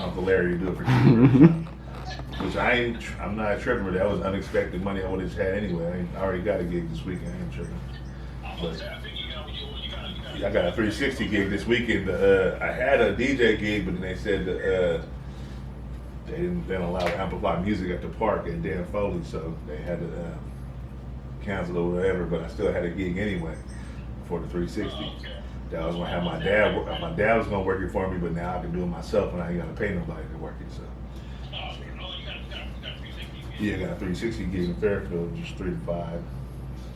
Uncle Larry to do it for cheaper. Which I'm not tripping with that. Was unexpected money I would have just had anyway. I already got a gig this weekend. I ain't tripping. But yeah, I got a 360 gig this weekend. I had a DJ gig, but then they said that they don't allow amplify music at the park at Dan Foley, so they had to cancel or whatever. But I still had a gig anyway for the 360. That was gonna have my dad. My dad was gonna work it for me, but now I can do it myself, and I ain't gotta pay nobody to work it. So. Yeah, I got a 360 gig in Fairfield, just 3 to 5.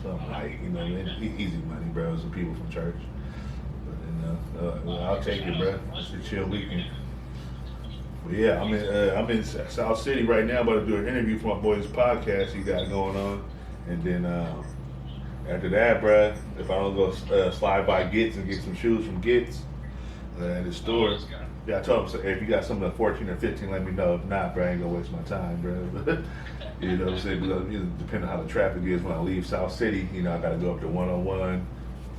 Something like, easy money, bro. Some people from church. But then, I'll take it, bro. It's a chill weekend. But yeah, I'm in South City right now, about to do an interview for my boy's podcast he got going on. And then after that, bro, if I don't go slide by Gits and get some shoes from Gits at the store. Yeah, I told him, so if you got something at 14 or 15, let me know. If not, bro, I ain't gonna waste my time, bro. You know what I'm saying? Because, depending on how the traffic is when I leave South City, I gotta go up to 101,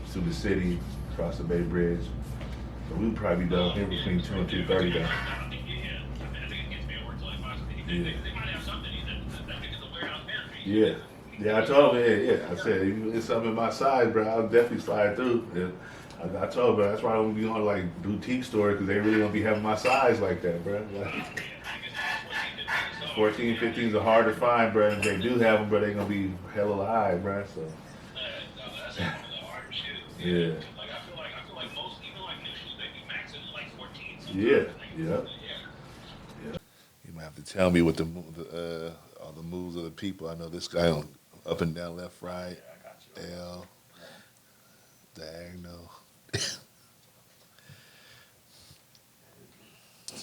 through the city, across the Bay Bridge. So we'll probably be done here between 2 and 2:30 though. Yeah. Yeah, I told him, yeah. I said, if it's something in my size, bro, I'll definitely slide through. Yeah. I told her that's why I don't be on like boutique stores because they really don't be having my size like that, bro. Like, 14, 15s are hard to find, bro. If they do have them, bro, they gonna be hella high, bro. So. Yeah. Yeah. Yeah. You might have to tell me what all the moves of the people. I know this guy on up and down, left, right, L, diagonal. It's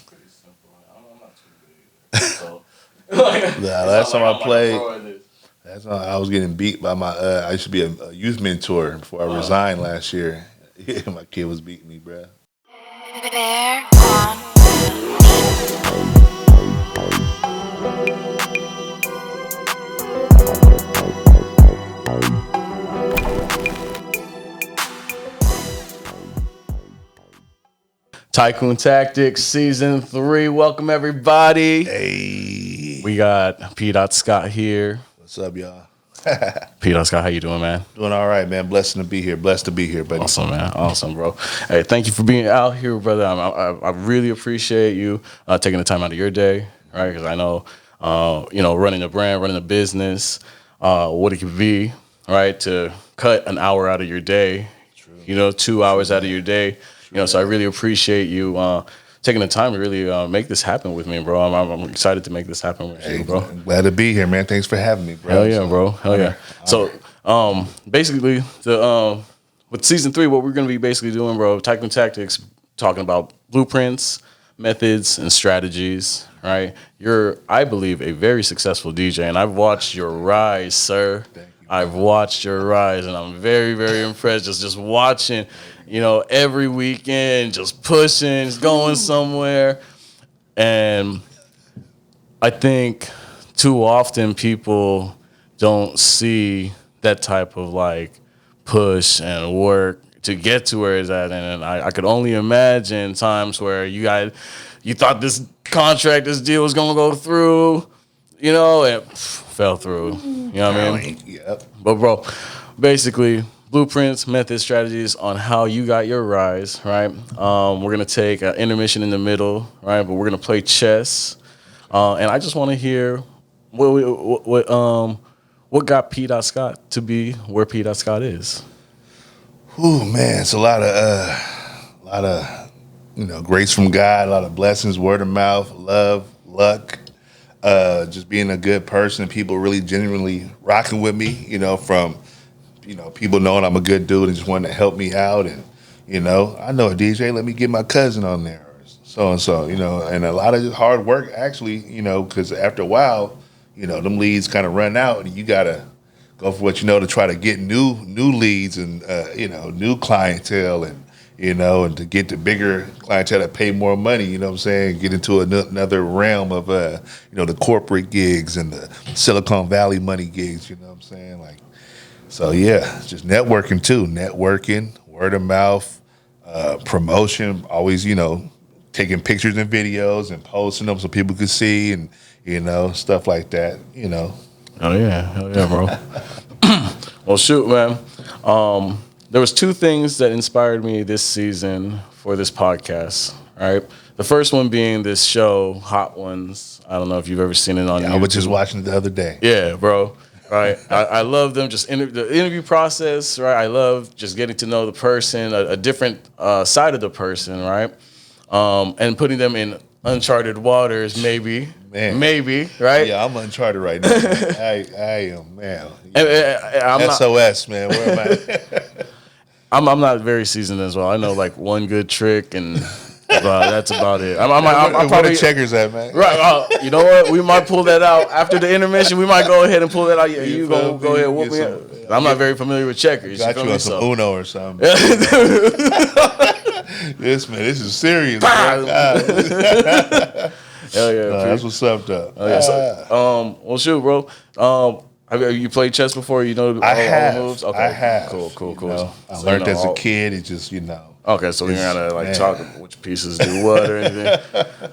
pretty simple. I'm not too good either. So, Last time I played, that's how I was getting beat by my. I used to be a youth mentor before I resigned last year. Yeah, my kid was beating me, bruh. Bear on. Tycoon Tactics Season 3. Welcome, everybody. Hey, We got P. Scott here. what's up, y'all? P. Scott, how you doing, man? Doing all right, man. Blessed to be here. Blessed to be here, buddy. Awesome, man. Awesome, bro. Hey, thank you for being out here, brother. I really appreciate you taking the time out of your day, right? Because I know, running a brand, running a business, what it could be, right? To cut an hour out of your day, 2 hours out of your day. So I really appreciate you taking the time to really make this happen with me, bro. I'm excited to make this happen with you, bro. I'm glad to be here, man. Thanks for having me, bro. Hell yeah, bro. Hell yeah. So basically, with Season 3, what we're going to be basically doing, bro, Tycoon Tactics, talking about blueprints, methods, and strategies, right? You're, I believe, a very successful DJ, and I've watched your rise, sir. Thank you. I've watched your rise, and I'm very, very impressed just watching, every weekend, just pushing, going somewhere. And I think too often people don't see that type of like push and work to get to where it's at. And I could only imagine times where you thought this contract, this deal was going to go through, and fell through. You know what I mean? Yep. But bro, basically, blueprints, methods, strategies on how you got your rise, right? We're gonna take an intermission in the middle, right? But we're gonna play chess, and I just want to hear what got P. Scott to be where P. Scott is. Ooh, man, it's a lot of grace from God, a lot of blessings, word of mouth, love, luck. Just being a good person, people really genuinely rocking with me, from people knowing I'm a good dude and just wanting to help me out. And, I know a DJ, let me get my cousin on there, or so-and-so, and a lot of just hard work, actually, because after a while, them leads kind of run out and you got to go for what to try to get new leads and, new clientele and to get the bigger clientele that pay more money, get into another realm of, the corporate gigs and the Silicon Valley money gigs, So, yeah, just networking too. Networking, word of mouth, promotion, always, taking pictures and videos and posting them so people could see and stuff like that. Hell yeah, bro. Well, shoot, man. There was two things that inspired me this season for this podcast. Right, the first one being this show, Hot Ones. I don't know if you've ever seen it on YouTube. I was just watching it the other day. Yeah, bro. Right, I love them. Just the interview process. Right, I love just getting to know the person, a different side of the person. Right, and putting them in uncharted waters. Maybe, right? Yeah, I'm uncharted right now. I am, man. I'm SOS, man. Where am I? I'm not very seasoned as well. I know like one good trick and that's about it. I'm Where probably the checkers at, man? right. You know what? We might pull that out after the intermission. We might go ahead and pull that out. You gonna go ahead and whoop me up. I'm not very familiar with checkers. Got you on some Uno or something. This is serious. Man. Hell yeah, that's what's up, though. Well, shoot, bro. Have you played chess before? You know all the moves? Okay. I have. Cool. I learned as a kid. It just, Okay, so you're not gonna talk which pieces do what or anything.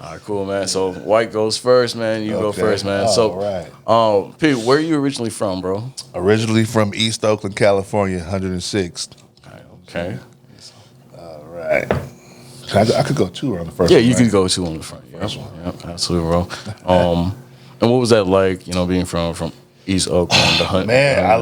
All right, cool, man. So White goes first, man. You go first, man. Right. Pete, where are you originally from, bro? Originally from East Oakland, California, 106th. Okay. All right. I could go two on the first Yeah, one. you right? could go two on the front. Yep, absolutely, bro. And what was that like? Being from East Oakland, the hunt. Man, I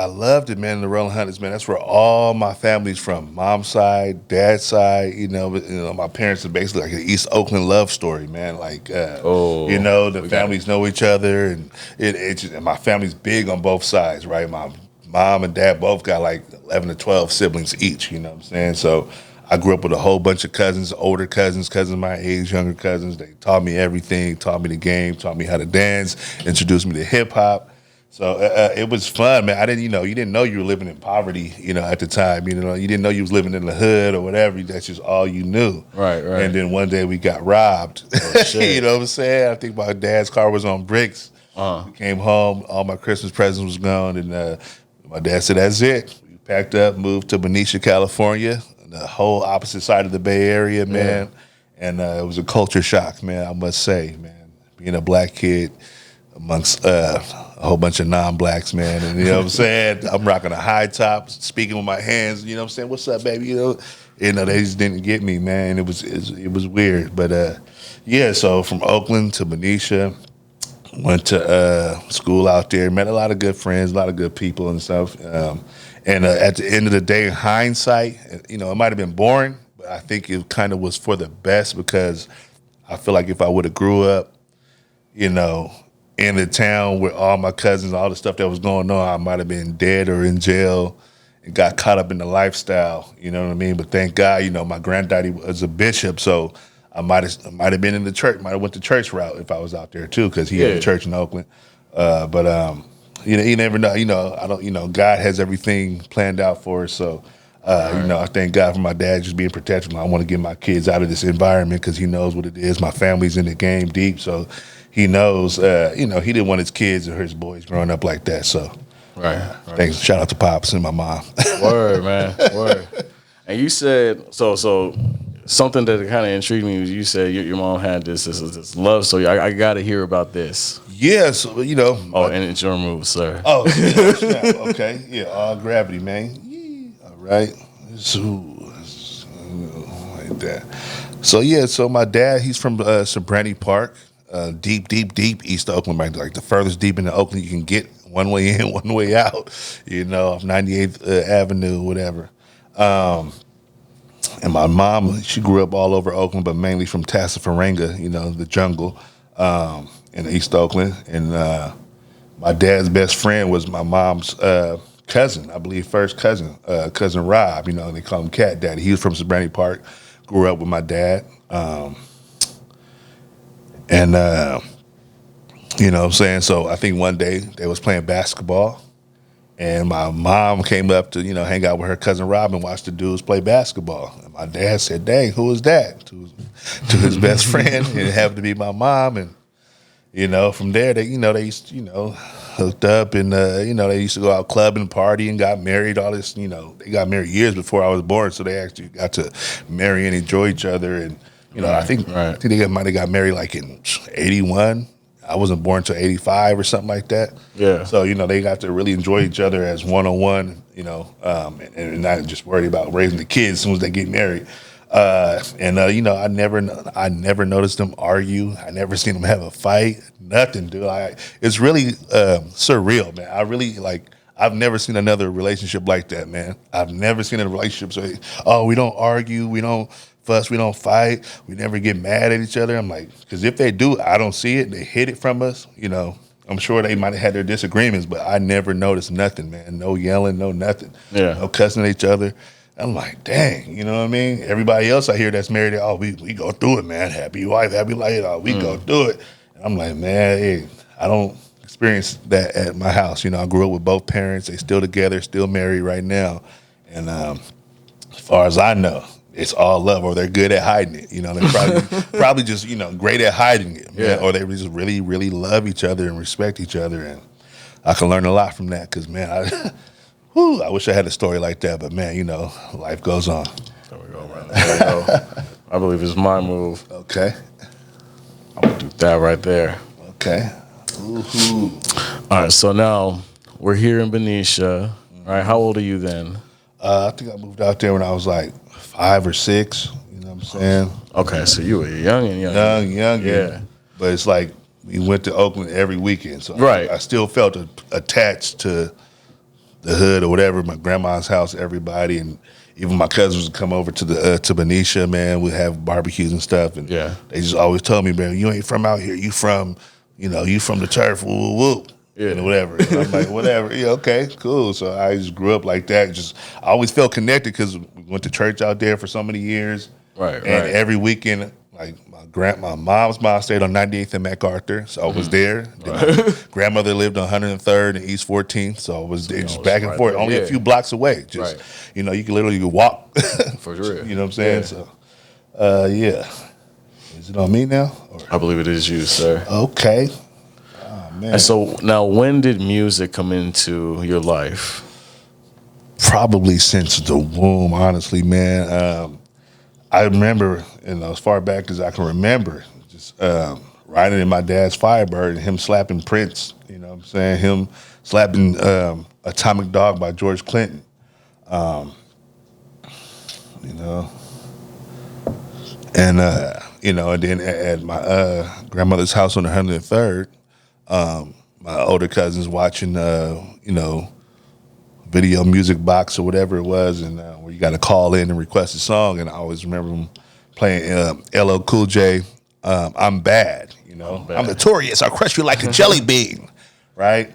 loved it, man. The Rolling Hunters, man. That's where all my family's from. Mom's side, dad's side. My parents are basically like an East Oakland love story, man. Like, the families know each other, and and my family's big on both sides, right? My mom and dad both got like 11 to 12 siblings each. You know what I'm saying? So I grew up with a whole bunch of cousins, older cousins my age, younger cousins. They taught me everything, taught me the game, taught me how to dance, introduced me to hip hop. So it was fun, man. You didn't know you were living in poverty, at the time. You didn't know you was living in the hood or whatever. That's just all you knew. Right. And then one day we got robbed. Oh, shit. You know what I'm saying? I think my dad's car was on bricks. We came home, all my Christmas presents was gone, and my dad said, "That's it." We packed up, moved to Benicia, California, the whole opposite side of the Bay Area, man. Yeah. And it was a culture shock, man. I must say, man, being a black kid amongst a whole bunch of non-blacks, man. And you know what I'm saying? I'm rocking a high top, speaking with my hands, you know what I'm saying? What's up, baby? They just didn't get me, man. It was weird. But so from Oakland to Benicia, went to school out there, met a lot of good friends, a lot of good people and stuff. And at the end of the day, in hindsight, it might have been boring, but I think it kind of was for the best, because I feel like if I would have grew up, in the town with all my cousins, all the stuff that was going on, I might have been dead or in jail and got caught up in the lifestyle. You know what I mean? But thank God, my granddaddy was a bishop, so I might have been in the church, might have went the church route if I was out there too, because he had a church in Oakland. You never know. I don't. God has everything planned out for us. So, I thank God for my dad just being protective. I want to get my kids out of this environment because he knows what it is. My family's in the game deep, so he knows. He didn't want his kids or his boys growing up like that. So, right. Thanks. Shout out to Pops and my mom. Word, man. Word. And you said so. Something that kind of intrigued me was you said your mom had this love story. I got to hear about this. Yes, and it's your move, sir. Oh, snap. Okay. Yeah, all gravity, man. Yeah. All right. So, like that. So my dad, he's from Sabrani Park, deep East Oakland, right? Like the furthest deep into Oakland you can get, one way in, one way out, off 98th Avenue, whatever. And my mom, she grew up all over Oakland, but mainly from Tassafaranga, the jungle. In East Oakland, and my dad's best friend was my mom's cousin, I believe, first cousin, cousin Rob. They call him Cat Daddy. He was from Sabrani Park, grew up with my dad, and what I'm saying. So I think one day they was playing basketball, and my mom came up to hang out with her cousin Rob and watch the dudes play basketball. And my dad said, "Dang, who is that?" to his best friend, and it happened to be my mom. And from there, they used to, hooked up, and they used to go out clubbing, party, and got married. All this, they got married years before I was born, so they actually got to marry and enjoy each other. And You know, I think they might have got married like in 81. I wasn't born until 85 or something like that. Yeah. So, you know, they got to really enjoy each other as one-on-one, you know, and not just worry about raising the kids as soon as they get married. You know, I never noticed them argue. I never seen them have a fight. Nothing, dude. It's really surreal, man. I've never seen another relationship like that, man. I've never seen a relationship say, oh, we don't argue, we don't fuss, we don't fight, we never get mad at each other. I'm like, because if they do, I don't see it. They hid it from us, you know. I'm sure they might have had their disagreements, but I never noticed nothing, man. No yelling, no nothing. Yeah. No cussing at each other. I'm like, dang, you know what I mean? Everybody else I hear that's married, oh, we go through it, man. Happy wife, happy life, oh, we go through it. And I'm like, man, hey, I don't experience that at my house. You know, I grew up with both parents. They still together, still married right now. And as far as I know, it's all love, or they're good at hiding it. You know, they're probably just, you know, great at hiding it, man. Yeah. Or they just really, really love each other and respect each other. And I can learn a lot from that because, man, I wish I had a story like that. But, man, you know, life goes on. There we go, man. There we go. I believe it's my move. Okay. I'm going to do that right there. Okay. Woo-hoo. All right, so now we're here in Benicia. All right, how old are you then? I think I moved out there when I was like 5 or 6. You know what I'm saying? Okay, so you were young. Young. Yeah. But it's like we went to Oakland every weekend. So Right. I still felt attached to the hood or whatever, my grandma's house, everybody. And even my cousins would come over to Benicia, man. We'd have barbecues and stuff. And Yeah. they just always told me, man, you ain't from out here. You from the turf, woo, woo, woo. Yeah. You know, whatever. And I'm like, whatever. Yeah, okay, cool. So I just grew up like that. I always felt connected because we went to church out there for so many years. Right, And right. every weekend, like my mom's mom stayed on 98th and MacArthur, so I was there. Then my grandmother lived on 103rd and East 14th, so I was there just back and right forth, there, only yeah. a few blocks away. Just Right. you know, you can literally walk. For real. You know what I'm saying? Yeah. So, yeah. Is it on me now? I believe it is you, sir. Okay. Oh man. And so now, when did music come into your life? Probably since the womb, honestly, man. I remember, you know, as far back as I can remember, just riding in my dad's Firebird and him slapping Prince, you know what I'm saying? Him slapping Atomic Dog by George Clinton. You know. And, you know, and then at my grandmother's house on the 103rd, my older cousins watching, you know, video music box or whatever it was, and where you got to call in and request a song. And I always remember them playing LL Cool J, I'm Bad, you know. I'm notorious, I'll crush you like a jelly bean, right?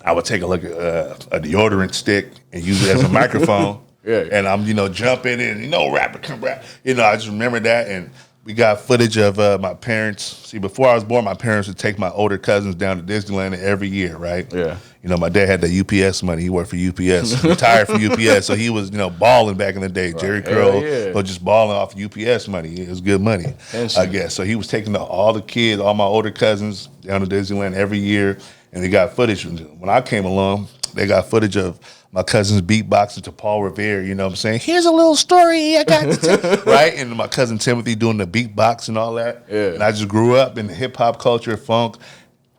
I would take a look at a deodorant stick and use it as a microphone. Yeah. And I'm, you know, jumping and, you know, rapper come rap. You know, I just remember that. And we got footage of my parents. See, before I was born, my parents would take my older cousins down to Disneyland every year, right? Yeah. You know, my dad had the UPS money. He worked for UPS, retired from UPS. So he was, you know, balling back in the day. Jerry Curl was just balling off UPS money. It was good money, I guess. So he was taking all the kids, all my older cousins down to Disneyland every year. And they got footage. When I came along, they got footage of my cousins beatboxing to Paul Revere, you know what I'm saying? Here's a little story I got to tell, right? And my cousin Timothy doing the beatbox and all that. Yeah. And I just grew up in hip-hop culture, funk,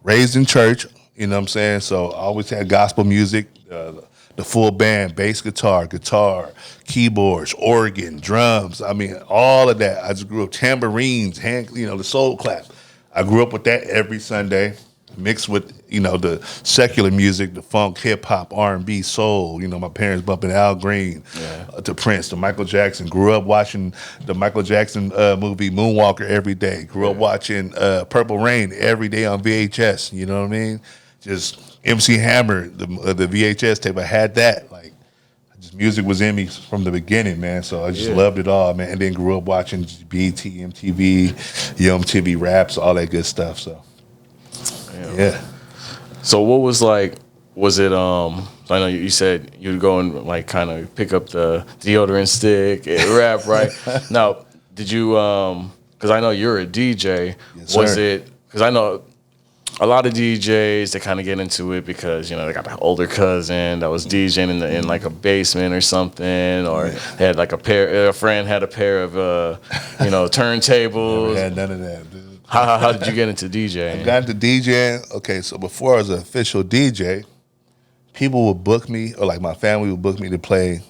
raised in church, you know what I'm saying? So I always had gospel music, the full band, bass guitar, keyboards, organ, drums. I mean, all of that. I just grew up tambourines, the soul clap. I grew up with that every Sunday, mixed with, you know, the secular music, the funk, hip hop, R&B, soul. You know, my parents bumping Al Green to Prince, to Michael Jackson. Grew up watching the Michael Jackson movie Moonwalker every day. Grew up watching Purple Rain every day on VHS. You know what I mean? Just MC Hammer, the VHS tape. I had that. Like, just music was in me from the beginning, man. So I just loved it all, man. And then grew up watching BET, MTV, Young MTV raps, all that good stuff. So. Yeah. So what was like? Was it? I know you said you'd go and like kind of pick up the deodorant stick and rap, right? Now, did you? Because I know you're a DJ. Yes, Was sir. it? Because I know a lot of DJs they kind of get into it because they got an older cousin that was DJing in like a basement or something, or they had like a friend had a pair of turntables. Never had none of that, dude. How did you get into DJing? I got into DJing. Okay, so before I was an official DJ, people would book me, or like my family would book me to play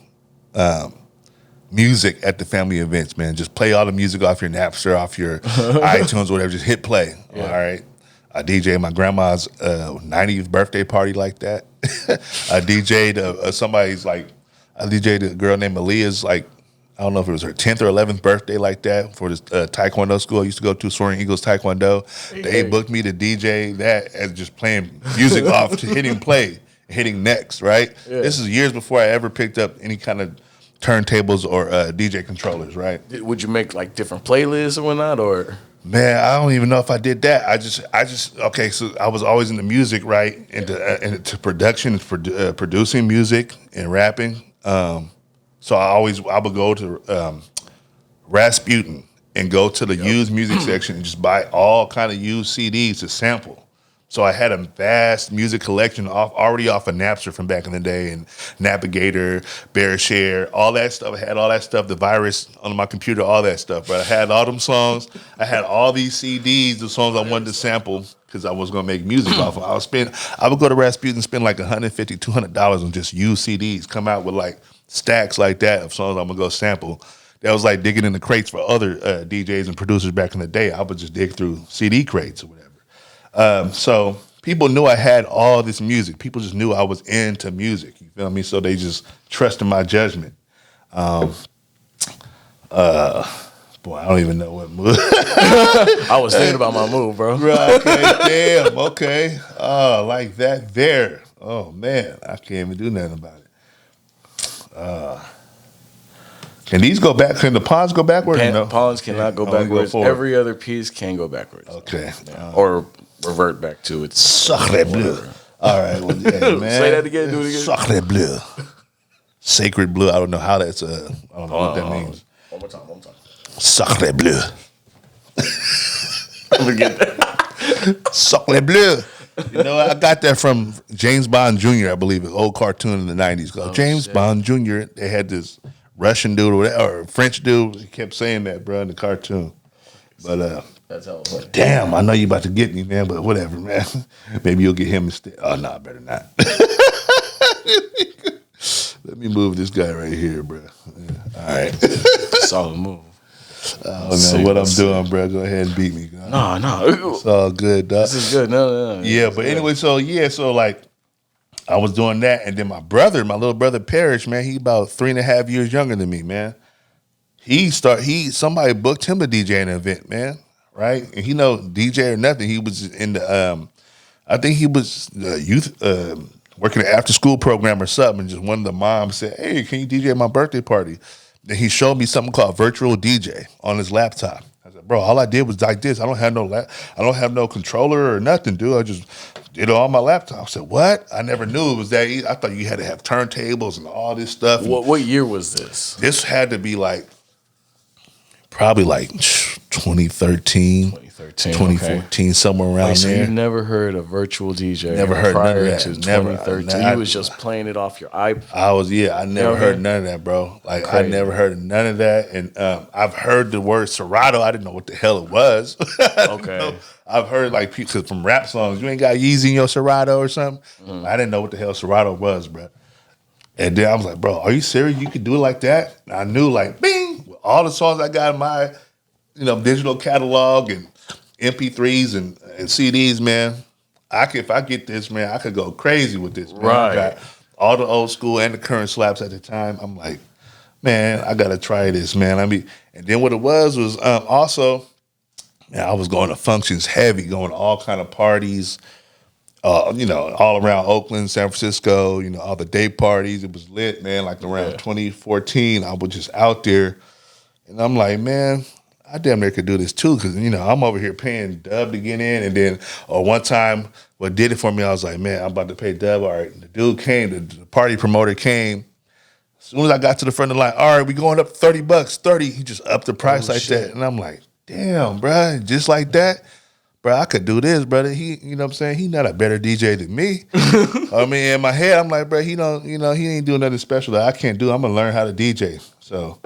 music at the family events, man. Just play all the music off your Napster, off your iTunes, whatever. Just hit play. Yeah. All right. I DJed my grandma's 90th birthday party like that. I DJed I DJed a girl named Aaliyah's, like, I don't know if it was her 10th or 11th birthday like that for this Taekwondo school I used to go to, Soaring Eagles Taekwondo. They booked me to DJ that as just playing music off to hitting play, hitting next, right? Yeah. This is years before I ever picked up any kind of turntables or DJ controllers, right? Would you make like different playlists or whatnot, or? Man, I don't even know if I did that. I just okay. So I was always into music, right? Into production, producing music and rapping. So I would go to Rasputin and go to the used music section and just buy all kind of used CDs to sample. So I had a vast music collection already off of Napster from back in the day, and Navigator, BearShare, all that stuff. I had all that stuff, the virus on my computer, all that stuff. But I had all them songs. I had all these CDs, the songs I wanted to sample because I was going to make music off of. I would go to Rasputin and spend like $150, $200 on just used CDs, come out with like stacks like that of songs I'm going to go sample. That was like digging in the crates for other DJs and producers back in the day. I would just dig through CD crates or whatever. So people knew I had all this music. People just knew I was into music. You feel me? So they just trusted my judgment. Boy, I don't even know what move. I was thinking about my move, bro. Right, okay, damn, okay. Oh, like that there. Oh man, I can't even do nothing about it. Can these go back? Can the pawns go backwards? No? Pawns cannot go backwards. Every other piece can go backwards. Okay. Or revert back to its Sacre bleu. All right. Well, yeah, man. Say that again. Do it again. Sacre bleu. Sacred blue. I don't know how that's. I don't know what that means. One more time. Sacre bleu. Forget that. Sacre bleu. You know, I got that from James Bond Jr., I believe, an old cartoon in the 90s called James Bond Jr. They had this Russian dude or French dude. He kept saying that, bro, in the cartoon. But that's how it works. Damn, I know you about to get me, man, but whatever, man. Maybe you'll get him instead. Oh, no, better not. Let me move this guy right here, bro. Yeah. All right. Solid move. I don't know what I'm doing, bro. Go ahead and beat me. No. It's all good, dog. This is good. No. Yeah, but anyway, so like, I was doing that, and then my little brother Parrish, man, he about 3.5 years younger than me, man. Somebody booked him to DJ an event, man, right? And he no DJ or nothing. He was in the, I think he was youth, working an after school program or something. And just one of the moms said, "Hey, can you DJ my birthday party?" Then he showed me something called virtual DJ on his laptop. I said, "Bro, all I did was like this. I don't have no controller or nothing, dude. I just did it on my laptop." I said, "What?" I never knew it was that easy. I thought you had to have turntables and all this stuff. What year was this? This had to be probably 2013. 2014, somewhere around so there. You never heard a virtual DJ? Never heard none of that. To 2013, you was just playing it off your iPod. I never heard none of that, bro. Like crazy. I never heard none of that, and I've heard the word Serato. I didn't know what the hell it was. Okay. I've heard because from rap songs, you ain't got Yeezy in your Serato or something. I didn't know what the hell Serato was, bro. And then I was like, "Bro, are you serious? You could do it like that?" And I knew, like, bing, with all the songs I got in my, digital catalog and MP3s and CDs, man. If I get this, man, I could go crazy with this. Man. Right. I got all the old school and the current slaps at the time. I'm like, man, I gotta try this, man. And then what it was also, man, I was going to functions heavy, going to all kind of parties, all around Oakland, San Francisco, all the day parties. It was lit, man. Like around 2014, I was just out there, and I'm like, man, I damn near could do this too, because I'm over here paying Dub to get in, and then one time what did it for me, I was like, man, I'm about to pay Dub. All right, the dude came, the party promoter came. As soon as I got to the front of the line, all right, we going up $30, 30. He just upped the price that, and I'm like, damn, bro, just like that. bro, I could do this, brother. He, you know what I'm saying? He not a better DJ than me. I mean, in my head, I'm like, bro, he don't, he ain't doing nothing special that I can't do. I'm gonna learn how to DJ. So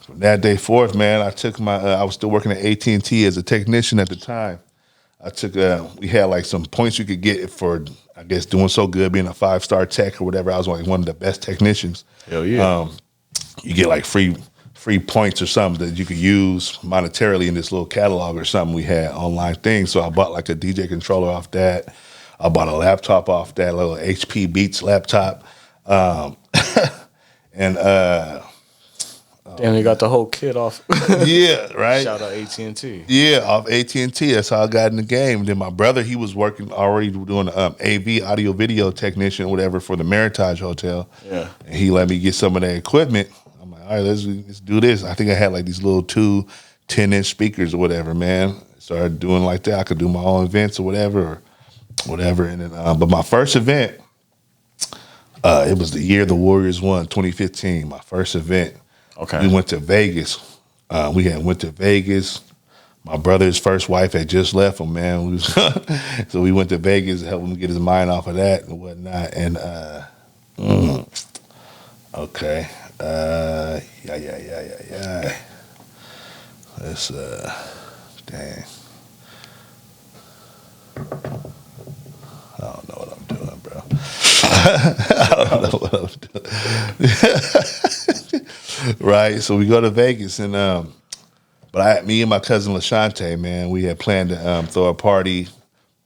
from that day forth, man, I took I was still working at AT&T as a technician at the time. I took, we had like some points you could get for, I guess, doing so good, being a 5-star tech or whatever. I was like one of the best technicians. Hell yeah. You get like free points or something that you could use monetarily in this little catalog or something we had online thing. So I bought like a DJ controller off that. I bought a laptop off that, little HP Beats laptop. And Damn, they got the whole kit off. yeah, right. Shout out AT&T. Yeah, off AT&T. That's how I got in the game. Then my brother, he was working already doing AV, audio video technician, whatever, for the Meritage Hotel. Yeah. And he let me get some of that equipment. I'm like, all right, let's do this. I think I had like these little 2 10-inch speakers or whatever, man. Started doing like that. I could do my own events or whatever. And then, but my first event, it was the year the Warriors won, 2015. My first event. Okay. We went to Vegas. Went to Vegas. My brother's first wife had just left him, man. So we went to Vegas to help him get his mind off of that and whatnot. And okay. Yeah. Let's dang. I don't know what I'm doing, bro. I don't know what I'm doing. Right. So we go to Vegas and me and my cousin LaShante, man, we had planned to throw a party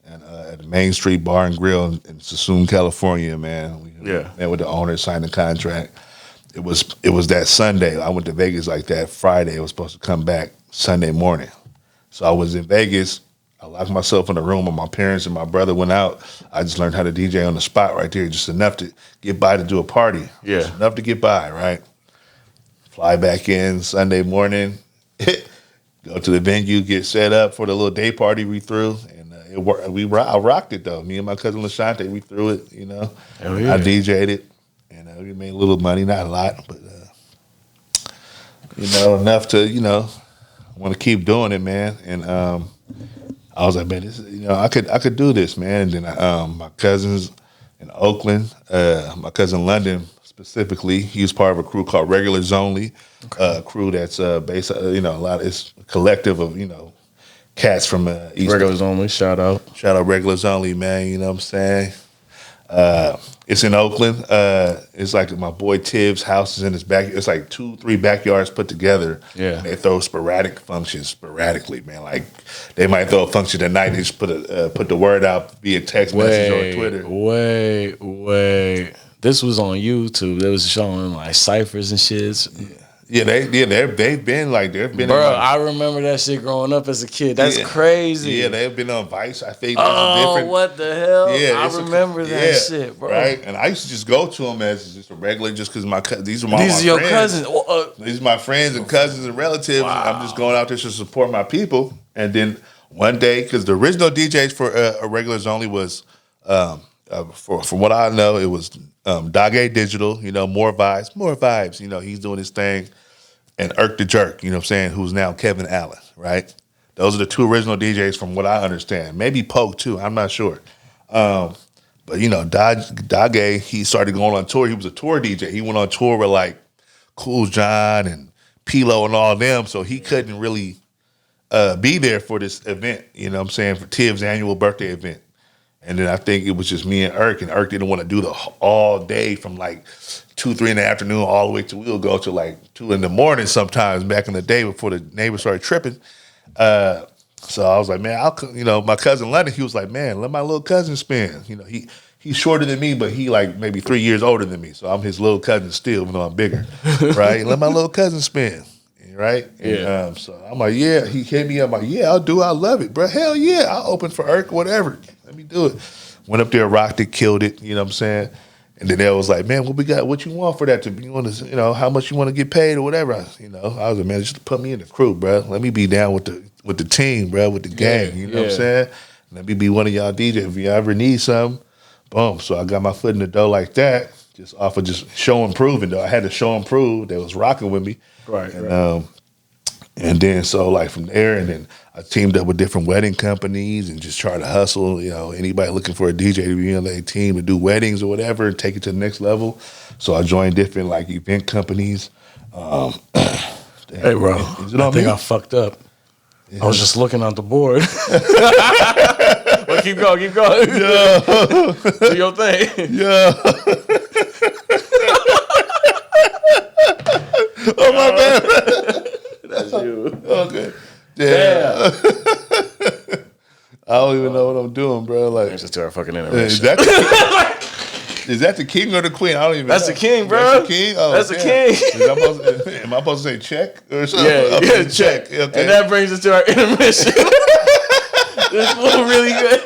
at the Main Street Bar and Grill in Sassoon, California, man. We met with the owner, signed the contract. It was that Sunday. I went to Vegas like that Friday. I was supposed to come back Sunday morning. So I was in Vegas. I locked myself in a room, and my parents and my brother went out. I just learned how to DJ on the spot right there, just enough to get by to do a party. Yeah. Just enough to get by, right? Fly back in Sunday morning, go to the venue, get set up for the little day party we threw, and it worked. I rocked it though. Me and my cousin LaShante, we threw it. Hell yeah. I DJ'd it, and we made a little money, not a lot, but enough to want to keep doing it, man. And I was like, man, this I could do this, man. And then my cousins in Oakland, my cousin London specifically, he was part of a crew called Regulars Only, a crew that's based, it's a collective of cats from East. Regulars Only, shout out Regulars Only, man. You know what I'm saying? It's in Oakland. It's like my boy Tibbs' house is in his back. It's like 2-3 backyards put together. Yeah. They throw sporadic functions sporadically, man. Like they might throw a function at night. They just put the word out via text message or Twitter. Wait. This was on YouTube. They was showing like ciphers and shit. Yeah, they've been like Bro, I remember that shit growing up as a kid. That's crazy. Yeah, they've been on Vice. I think. What the hell? Yeah, I remember that shit, bro. Right, and I used to just go to them as just a regular, just because these are your friends. cousins. These are my friends and cousins and relatives. Wow. I'm just going out there to support my people. And then one day, because the original DJs for Regulars Only was, from what I know, it was Dage Digital. More vibes. He's doing his thing. And Irk the Jerk, you know what I'm saying, who's now Kevin Allen, right? Those are the 2 original DJs from what I understand. Maybe Poke too, I'm not sure. But Dage, he started going on tour. He was a tour DJ. He went on tour with like Cool John and Pilo and all them, so he couldn't really be there for this event, you know what I'm saying, for Tibbs' annual birthday event. And then I think it was just me and Irk didn't want to do the all day from like 2-3 in the afternoon all the way to we'll go to like 2 in the morning sometimes back in the day before the neighbors started tripping. So I was like, man, my cousin London, he was like, man, let my little cousin spin. He's shorter than me, but he like maybe 3 years older than me. So I'm his little cousin still, even though I'm bigger, right? Let my little cousin spin. Right? Yeah. And, so I'm like, yeah. He hit me up like, yeah, I'll do it. I love it, bro. Hell yeah. I'll open for Irk, whatever. Let me do it. Went up there, rocked it, killed it. You know what I'm saying? And then they was like, man, what you want for that? You want to, how much you want to get paid or whatever? I was like, man, just put me in the crew, bro. Let me be down with the team, bro, with the gang. You know what I'm saying? Let me be one of y'all DJs. If you ever need something, boom. So I got my foot in the door like that, just off of just show and proving, though. I had to show and prove. They was rocking with me. Right. And then so like from there, and then I teamed up with different wedding companies and just tried to hustle. Anybody looking for a DJ to be on their team to do weddings or whatever and take it to the next level. So I joined different like event companies. Hey, bro, I think I fucked up. Yeah. I was just looking on the board. Well, keep going. Yeah. Do your thing. Yeah. Oh, my bad. That's you. Okay. Damn. I don't even know what I'm doing, bro. Like, it's just to our fucking intermission. Is that the king or the queen? I don't even That's know. the king, bro. That's the king? Oh, that's the king. Am I supposed to say check or something? Yeah, check. Okay. And that brings us to our intermission. This was really good.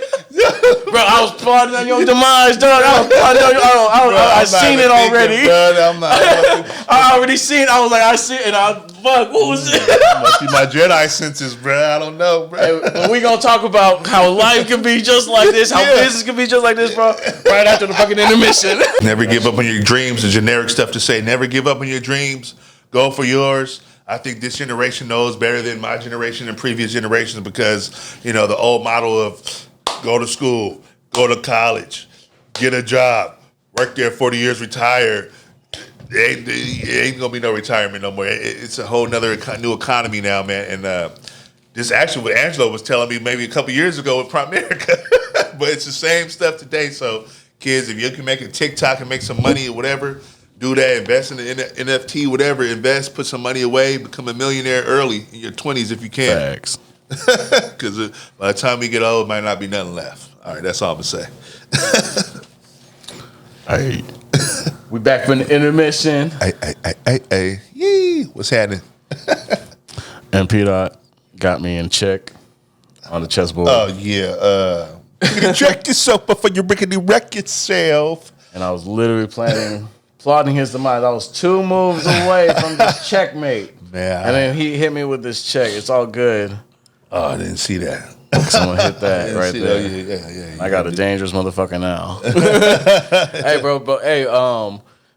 Bro, I was plotting on your demise, dog. I seen it already. I already seen it. I was like, I see it. And fuck, what was it? Must be my Jedi senses, bro. I don't know, bro. Hey, but we gonna talk about how life can be just like this, how business can be just like this, bro. Right after the fucking intermission. Never give up on your dreams. The generic stuff to say. Never give up on your dreams. Go for yours. I think this generation knows better than my generation and previous generations because, the old model of go to school, go to college, get a job, work there 40 years, retire. It ain't gonna be no retirement no more. It's a whole nother new economy now, man. And this actually what Angelo was telling me maybe a couple years ago with Primerica. But it's the same stuff today. So kids, if you can make a TikTok and make some money or whatever, do that, invest in the NFT, whatever, invest, put some money away, become a millionaire early in your 20s if you can. Facts. Because by the time we get old, might not be nothing left. All right, that's all I'm going to say. All right. We back from the intermission. Hey. Yee. What's happening? And P-Dot got me in check on the chessboard. Oh, yeah. You can check yourself before you rickety wreck yourself. And I was literally plotting his demise. I was 2 moves away from this checkmate. Man. And then he hit me with this check. It's all good. Oh, I didn't see that. Someone hit that right there. Yeah, I got a dangerous motherfucker now. Hey, bro, but hey,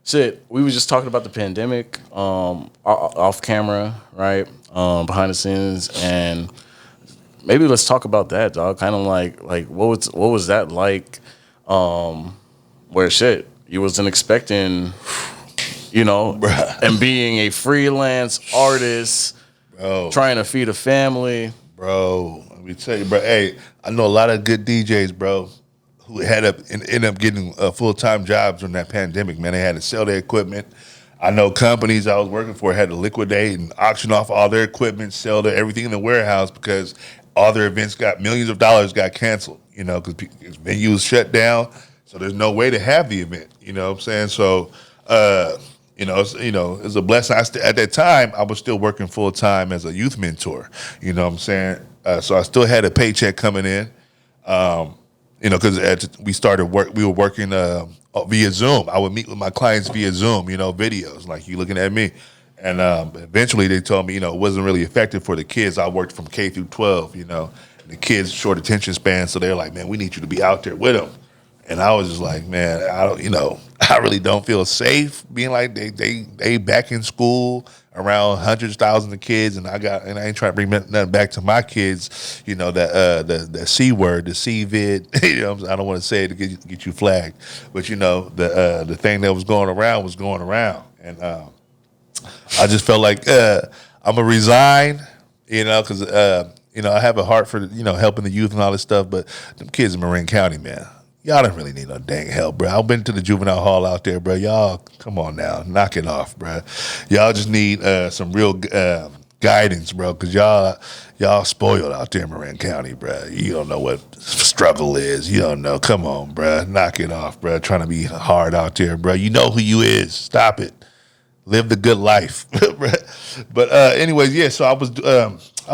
shit, we was just talking about the pandemic, off camera, right? Behind the scenes, and maybe let's talk about that, dog. Kind of like what was that like? Where shit, you wasn't expecting, Bruh. and being a freelance artist, bro, trying to feed a family. Bro, let me tell you, bro. Hey, I know a lot of good DJs, bro, who ended up getting full-time jobs during that pandemic, man. They had to sell their equipment. I know companies I was working for had to liquidate and auction off all their equipment, sell everything in the warehouse because all their events millions of dollars got canceled, because venues shut down. So there's no way to have the event, you know what I'm saying? So, it's a blessing. At that time, I was still working full time as a youth mentor. You know what I'm saying? So I still had a paycheck coming in. Because we started work, we were working via Zoom. I would meet with my clients via Zoom. Videos like you looking at me, and eventually they told me, it wasn't really effective for the kids. I worked from K through 12. And the kids short attention span, so they're like, man, we need you to be out there with them. And I was just like, man, I really don't feel safe being like they back in school around hundreds of thousands of kids, and I ain't trying to bring nothing back to my kids, the C word, the C-vid, I don't want to say it to get you flagged, but the thing that was going around, and I just felt like I'm gonna resign, because I have a heart for helping the youth and all this stuff, but them kids in Marin County, man. Y'all don't really need no dang help, bro. I've been to the juvenile hall out there, bro. Y'all, come on now, knock it off, bro. Y'all just need some real guidance, bro, because y'all spoiled out there in Marin County, bro. You don't know what struggle is. You don't know. Come on, bro. Knock it off, bro. Trying to be hard out there, bro. You know who you is. Stop it. Live the good life, bro. But anyways, yeah. So I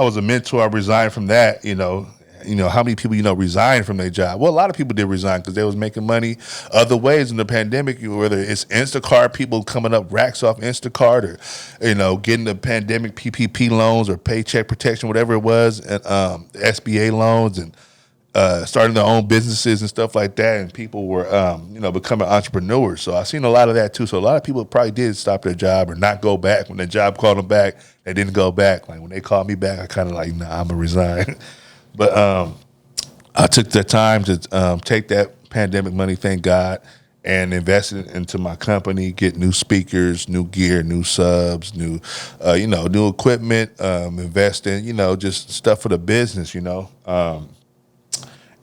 was a mentor. I resigned from that, how many people resign from their job? Well, a lot of people did resign because they was making money other ways in the pandemic, whether it's Instacart, people coming up racks off Instacart, or getting the pandemic PPP loans or paycheck protection, whatever it was, and SBA loans, and starting their own businesses and stuff like that. And people were becoming entrepreneurs. So I seen a lot of that too. So a lot of people probably did stop their job or not go back when their job called them back, They didn't go back. Like when they called me back, I kind of like, nah, I'm gonna resign. But I took the time to take that pandemic money, thank God, and invest it into my company, get new speakers, new gear, new subs, new equipment, invest in, just stuff for the business,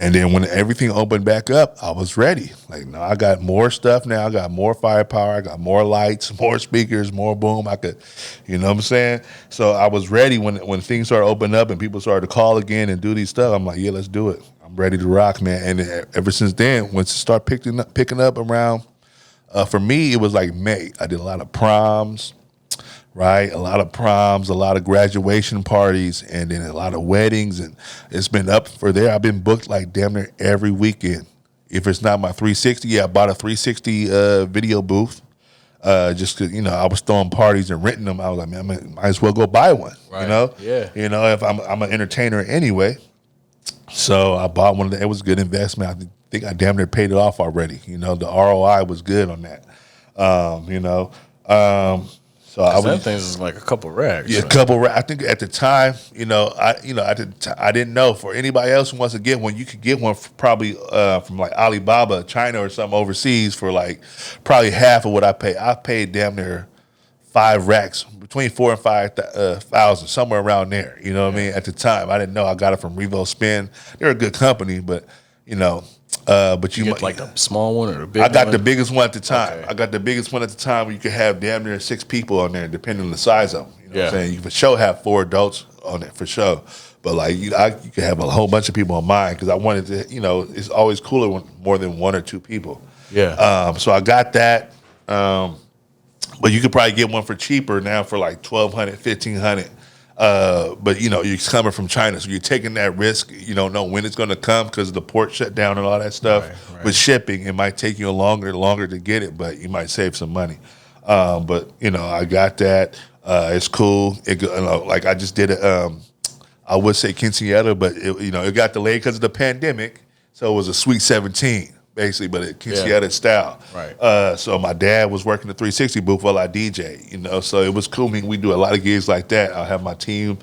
and then when everything opened back up, I was ready. Like, no, I got more stuff now. I got more firepower. I got more lights, more speakers, more boom. I could, you know what I'm saying? So I was ready when things started opening up and people started to call again and do these stuff. I'm like, yeah, let's do it. I'm ready to rock, man. And ever since then, once it started picking up around, for me, it was like May. I did a lot of proms, right? A lot of proms, a lot of graduation parties, and then a lot of weddings. And it's been up for there. I've been booked like damn near every weekend. If it's not my 360, yeah, I bought a 360 video booth. Just cause, I was throwing parties and renting them. I was like, man, might as well go buy one, Right. Yeah. If I'm an entertainer anyway. So I bought one. It was a good investment. I think I damn near paid it off already. The ROI was good on that. So I was. That thing's is like a couple racks. Yeah, a couple. I think at the time, I didn't know. For anybody else who wants to get one, you could get one probably from like Alibaba, China, or something overseas for like probably half of what I paid. I paid damn near 5 racks, between 4 and 5,000, somewhere around there. You know what I mean? At the time, I didn't know. I got it from Revo Spin. They're a good company, but but you get like the small one or the big one? I got the biggest one at the time. Okay. I got the biggest one at the time where you could have damn near 6 people on there, depending on the size of them. You know what I'm saying? You for sure have 4 adults on it, for sure. But like you could have a whole bunch of people on mine because I wanted to, it's always cooler when more than 1 or 2 people. Yeah. So I got that. But you could probably get one for cheaper now for like $1,200, $1,500. But you're coming from China, so you're taking that risk. You don't know when it's going to come because of the port shut down and all that stuff. Right. With shipping, it might take you longer to get it, but you might save some money. But I got that. It's cool. Like I just did it. I would say quinceañera, but it got delayed because of the pandemic. So it was a Sweet 17. Basically, but it quinceañera style. Right. So my dad was working the 360 booth while I DJ, so it was cool. We do a lot of gigs like that. I'll have my team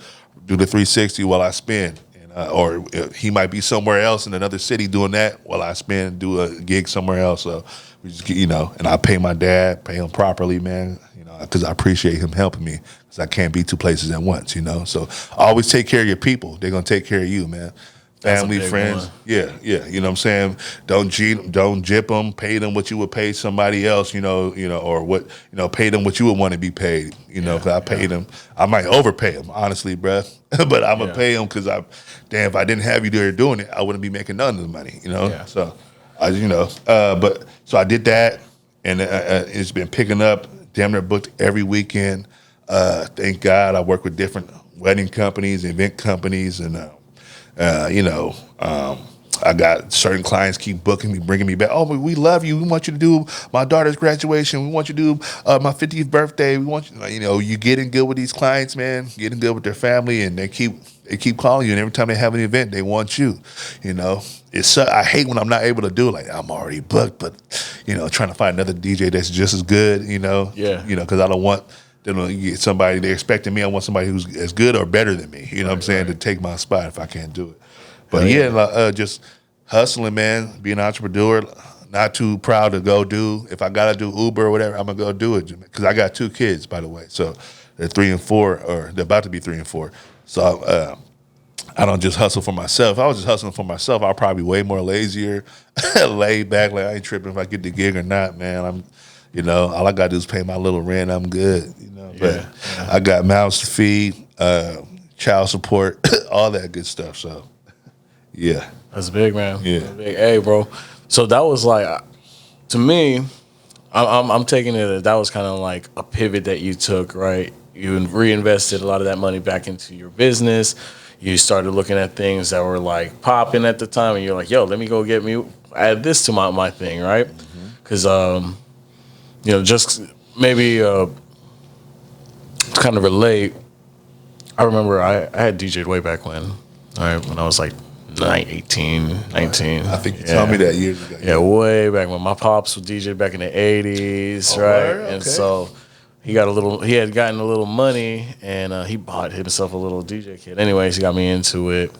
do the 360 while I spin. Or he might be somewhere else in another city doing that while I spin and do a gig somewhere else. So we just, and I pay my dad, pay him properly, man, because I appreciate him helping me because I can't be 2 places at once, So always take care of your people. They're going to take care of you, man. Family, friends, one. Yeah, you know what I'm saying? Don't jip them, pay them what you would pay somebody else, or what, pay them what you would want to be paid, because I paid them. I might overpay them, honestly, bruh, but I'm going to pay them because if I didn't have you there doing it, I wouldn't be making none of the money, So, so I did that, and it's been picking up, damn near booked every weekend. Thank God I work with different wedding companies, event companies, and I got certain clients keep booking me, bringing me back. Oh, we love you. We want you to do my daughter's graduation. We want you to do my 50th birthday. We want you, you getting good with these clients, man, getting good with their family, and they keep calling you. And every time they have an event, they want you. I hate when I'm not able to do it. Like I'm already booked, but trying to find another DJ that's just as good. Because I don't want. They don't get somebody, they're expecting me. I want somebody who's as good or better than me. You know what I'm saying? To take my spot if I can't do it. But just hustling, man, being an entrepreneur, not too proud to go do. If I got to do Uber or whatever, I'm going to go do it. Because I got 2 kids, by the way. So they're 3 and 4, or they're about to be 3 and 4. So I don't just hustle for myself. If I was just hustling for myself, I'd probably be way more lazier, laid back, like I ain't tripping if I get the gig or not, man. All I got to do is pay my little rent. I'm good, But I got mouths to feed, child support, all that good stuff. So, yeah. That's big, man. Yeah. That's big. Hey, bro. So that was like, to me, I'm taking it that was kind of like a pivot that you took, right? You reinvested a lot of that money back into your business. You started looking at things that were like popping at the time, and you're like, yo, let me go add this to my thing, right? Because, just maybe to kind of relate, I remember I had DJ'd way back when I was like 18, 19. I think you told me that years ago. Yeah, way back when. My pops was DJ back in the 80s, right? Okay. And so he had gotten a little money, and he bought himself a little DJ kit. Anyways, he got me into it.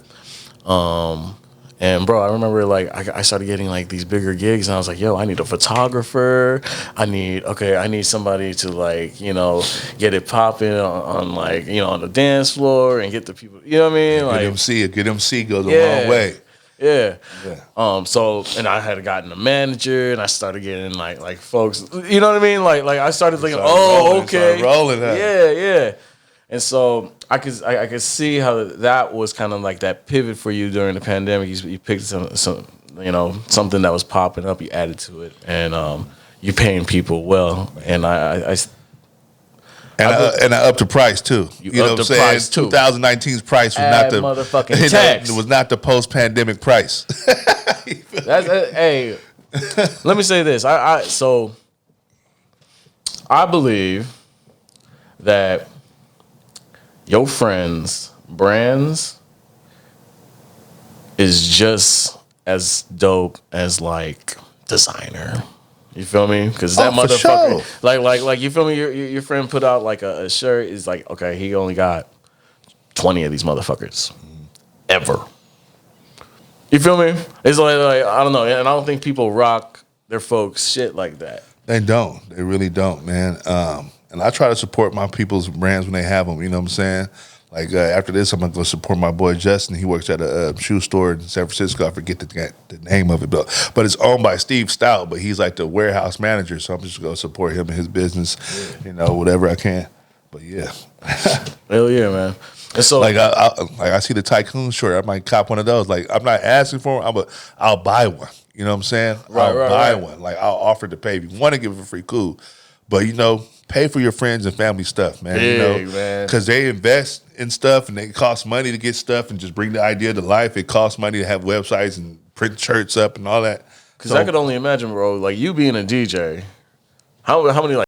And bro, I remember like I started getting like these bigger gigs, and I was like, yo, I need a photographer. I need somebody to like, get it popping on like, on the dance floor and get the people, you know what I mean? Good Like MC goes a long way. Yeah. Yeah. So, and I had gotten a manager, and I started getting like folks, you know what I mean? Like I started thinking, okay, rolling, huh? yeah. And so I could see how that was kind of like that pivot for you during the pandemic. You picked some something that was popping up, you added to it, and you're paying people well. And I upped the price too. You know what I'm saying? Price too. 2019's price was Add not the motherfucking tax. It was not the post-pandemic price. Hey, let me say this. So I believe that your friends' brands is just as dope as like designer. You feel me? Because that motherfucker, sure. like you feel me? Your friend put out like a shirt. Is like, okay, he only got 20 of these motherfuckers ever. You feel me? It's like I don't know, and I don't think people rock their folks shit like that. They don't. They really don't, man. And I try to support my people's brands when they have them. You know what I'm saying? Like after this, I'm gonna go support my boy Justin. He works at a shoe store in San Francisco. I forget the name of it, but it's owned by Steve Stout. But he's like the warehouse manager, so I'm just gonna support him in his business. Whatever I can. But yeah, hell yeah, man. And so like I see the Tycoon short. I might cop one of those. Like I'm not asking for one. I'll buy one. You know what I'm saying? I'll buy one. Like I'll offer to pay. If you want to give it for free, cool. But pay for your friends and family stuff, man. Man. Because they invest in stuff and it costs money to get stuff and just bring the idea to life. It costs money to have websites and print shirts up and all that. Because I could only imagine, bro, like you being a DJ. How many like?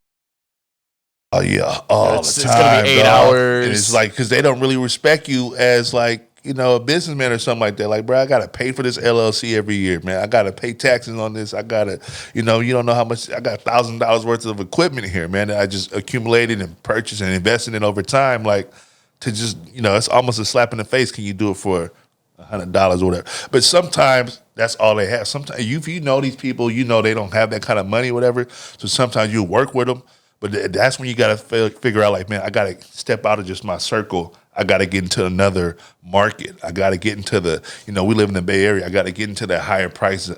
Oh yeah, all the time. It's gonna be 8 hours. And it's like because they don't really respect you as like a businessman or something like that. Like, bro, I gotta pay for this LLC every year, man. I gotta pay taxes on this. I gotta, you don't know how much. I got $1,000 worth of equipment here, man. That I just accumulated and purchased and invested in over time. Like to just, it's almost a slap in the face. Can you do it for $100 or whatever? But sometimes that's all they have. Sometimes if you know these people, they don't have that kind of money, or whatever. So sometimes you work with them. But that's when you got to figure out, like, man, I got to step out of just my circle. I got to get into another market. I got to get into the, we live in the Bay Area. I got to get into that higher price,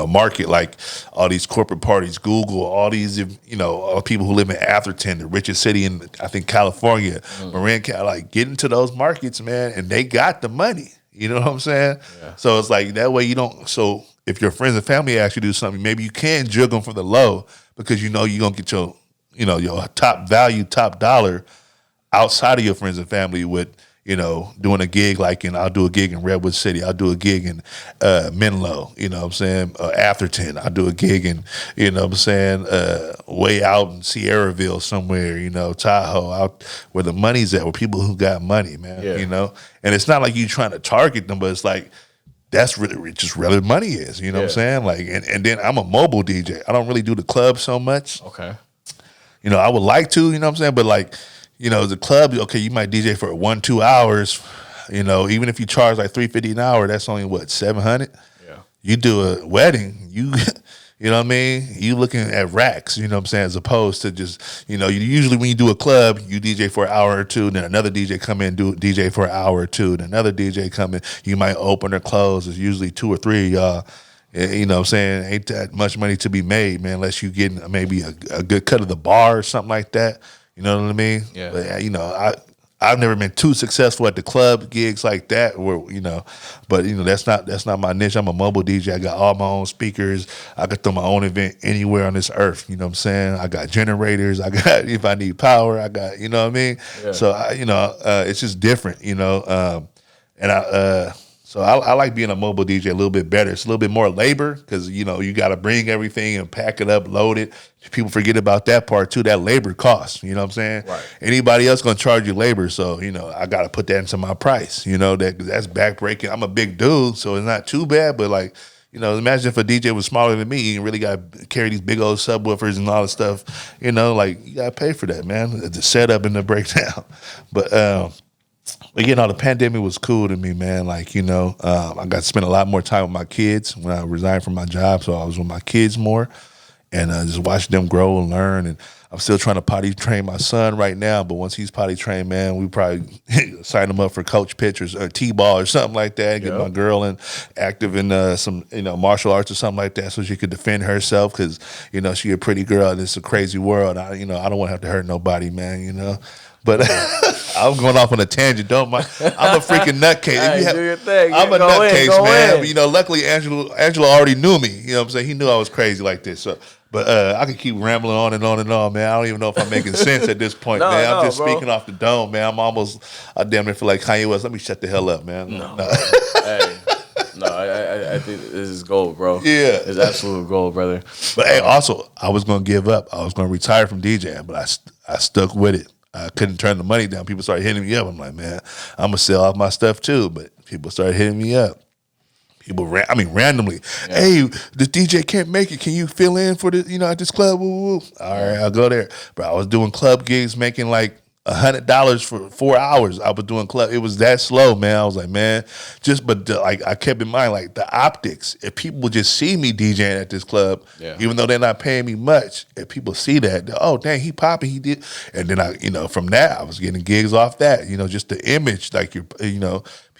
market, like all these corporate parties, Google, all these, all people who live in Atherton, the richest city in, I think, California, Marin, like get into those markets, man, and they got the money. You know what I'm saying? Yeah. So it's like that way you don't, so if your friends and family ask you to do something, maybe you can jug them for the low because you're going to get your, your top value, top dollar outside of your friends and family with, doing a gig I'll do a gig in Redwood City. I'll do a gig in Menlo, Atherton. I'll do a gig in, way out in Sierraville somewhere, Tahoe, out where the money's at, where people who got money, man, And it's not like you trying to target them, but it's like, that's really just where the money is, what I'm saying? Like, and then I'm a mobile DJ. I don't really do the club so much. Okay. I would like to, what I'm saying? But like, the club, okay, you might DJ for 1-2 hours, even if you charge like $350 an hour, that's only what, $700? Yeah. You do a wedding, you know what I mean? You looking at racks, what I'm saying, as opposed to just, usually when you do a club, you DJ for an hour or two, and then another DJ come in, do DJ for an hour or two, and another DJ come in, you might open or close. It's usually 2 or 3 of y'all. You know what I'm saying? Ain't that much money to be made, man, unless you get maybe a good cut of the bar or something like that. You know what I mean? Yeah. But, I've never been too successful at the club gigs like that, where but that's not my niche. I'm a mobile DJ. I got all my own speakers. I could throw my own event anywhere on this earth. You know what I'm saying? I got generators. I got if I need power. I got what I mean. Yeah. So it's just different. So I like being a mobile DJ a little bit better. It's a little bit more labor because, you got to bring everything and pack it up, load it. People forget about that part too. That labor costs, you know what I'm saying? Right. Anybody else going to charge you labor. So, I got to put that into my price, that's backbreaking. I'm a big dude, so it's not too bad. But like, imagine if a DJ was smaller than me and really got to carry these big old subwoofers and all this stuff. Like you got to pay for that, man. The setup and the breakdown. But again, the pandemic was cool to me, man. Like, I got to spend a lot more time with my kids when I resigned from my job. So I was with my kids more and just watching them grow and learn. And I'm still trying to potty train my son right now. But once he's potty trained, man, we probably sign him up for coach pitchers or T-ball or something like that. Get my girl active in some, martial arts or something like that so she could defend herself because, she a pretty girl and it's a crazy world. I don't want to have to hurt nobody, man, But I'm going off on a tangent. Don't mind. I'm a freaking nutcase. Hey, do your thing. I'm a Go nutcase, man. in. But, luckily Angelo already knew me. You know what I'm saying? He knew I was crazy like this. So, but I could keep rambling on and on and on, man. I don't even know if I'm making sense at this point, man. I'm just speaking off the dome, man. I damn near feel like Kanye West. Let me shut the hell up, man. No. Hey. No, I think this is gold, bro. Yeah. It's absolute gold, brother. But hey, also, I was going to give up. I was going to retire from DJing, but I stuck with it. I couldn't turn the money down. People started hitting me up. I'm like, man, I'm going to sell off my stuff too. But people started hitting me up. People randomly. Yeah. Hey, the DJ can't make it. Can you fill in for at this club? Woo, woo. All right, I'll go there. But I was doing club gigs, making like $100 for 4 hours. I was doing club. It was that slow, man. I was like, man, I kept in mind like the optics. If people would just see me DJing at this club, even though they're not paying me much, if people see that, oh dang, he popping, he did, and then from that I was getting gigs off that. Just the image, like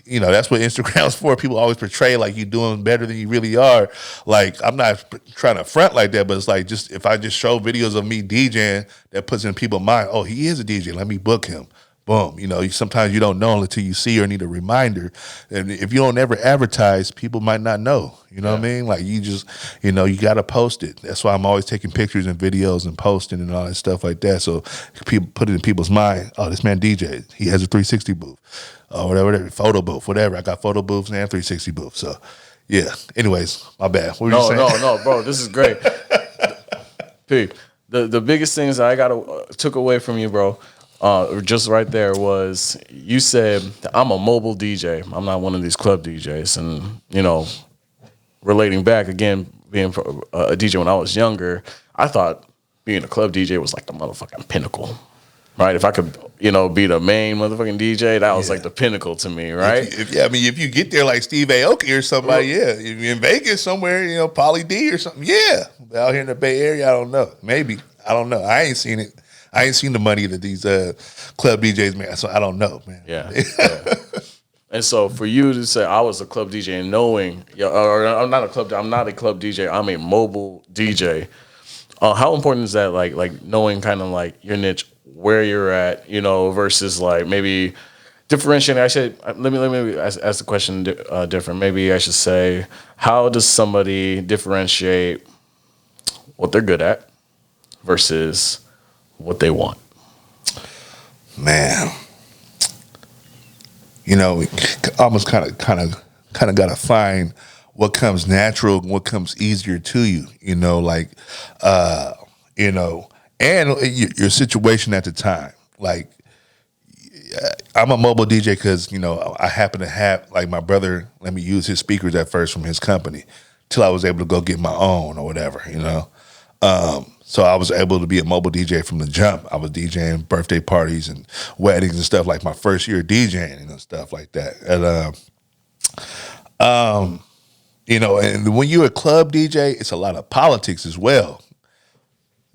that's what Instagram's for. People always portray like you're doing better than you really are. Like, I'm not trying to front like that, but it's like if I just show videos of me DJing, that puts in people's mind, oh, he is a DJ. Let me book him. Boom. Sometimes you don't know until you see or need a reminder. And if you don't ever advertise, people might not know. You know what I mean? Like you just, you got to post it. That's why I'm always taking pictures and videos and posting and all that stuff like that. So people put it in people's mind, oh, this man DJ, he has a 360 booth. Or whatever, photo booth, whatever. I got photo booths and 360 booths. So, yeah. Anyways, my bad. What were you saying? No, bro. This is great. P, the biggest things I took away from you, bro, just right there was you said, I'm a mobile DJ. I'm not one of these club DJs. And, relating back, again, being a DJ when I was younger, I thought being a club DJ was like the motherfucking pinnacle. Right, if I could, be the main motherfucking DJ, that was like the pinnacle to me, right? If you get there like Steve Aoki or somebody, if you're in Vegas somewhere, Pauly D or something, But out here in the Bay Area, I don't know. Maybe, I don't know. I ain't seen it. I ain't seen the money that these club DJs make, so I don't know, man. Yeah. And so for you to say I was a club DJ and knowing, or I'm not a club DJ, I'm a mobile DJ. How important is that? Like knowing kind of like your niche, where you're at, versus like maybe differentiating. Let me ask the question different. Maybe I should say, how does somebody differentiate what they're good at versus what they want? Man, almost kind of got to find what comes natural and what comes easier to you. And your situation at the time. Like, I'm a mobile DJ because, I happen to have, like, my brother let me use his speakers at first from his company till I was able to go get my own or whatever, So I was able to be a mobile DJ from the jump. I was DJing birthday parties and weddings and stuff, like my first year DJing and stuff like that. And, and when you're a club DJ, it's a lot of politics as well.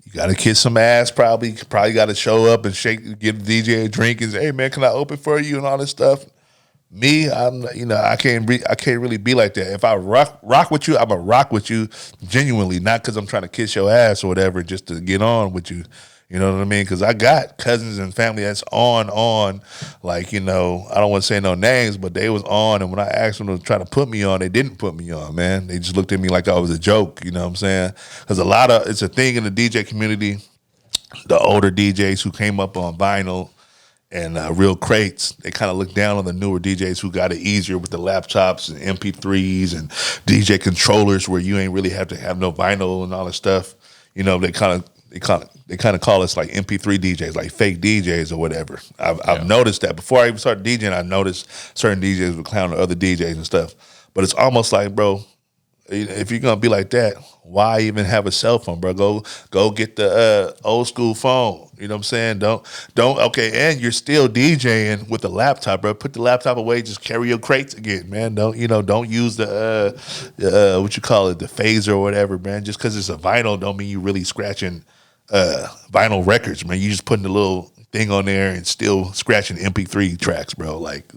You got to kiss some ass, probably got to show up and give the DJ a drink and say, hey man, can I open for you and all this stuff. Me, I can't really be like that. If I rock with you, I'm gonna rock with you genuinely, not because I'm trying to kiss your ass or whatever, just to get on with you. You know what I mean? Because I got cousins and family that's on, like, I don't want to say no names, but they was on, and when I asked them to try to put me on, they didn't put me on, man. They just looked at me like I was a joke, you know what I'm saying? Because it's a thing in the DJ community, the older DJs who came up on vinyl and real crates, they kind of look down on the newer DJs who got it easier with the laptops and MP3s and DJ controllers where you ain't really have to have no vinyl and all that stuff. They kind of call us like MP3 DJs, like fake DJs or whatever. I've noticed that. Before I even started DJing, I noticed certain DJs would clown other DJs and stuff. But it's almost like, bro, If you're gonna be like that, why even have a cell phone, bro? Go get the old school phone. You know what I'm saying? Don't. Okay, and you're still DJing with a laptop, bro. Put the laptop away. Just carry your crates again, man. Don't use the what you call it, the phaser or whatever, man. Just because it's a vinyl, don't mean you really scratching vinyl records, man. You just putting the little thing on there and still scratching MP3 tracks, bro. Like,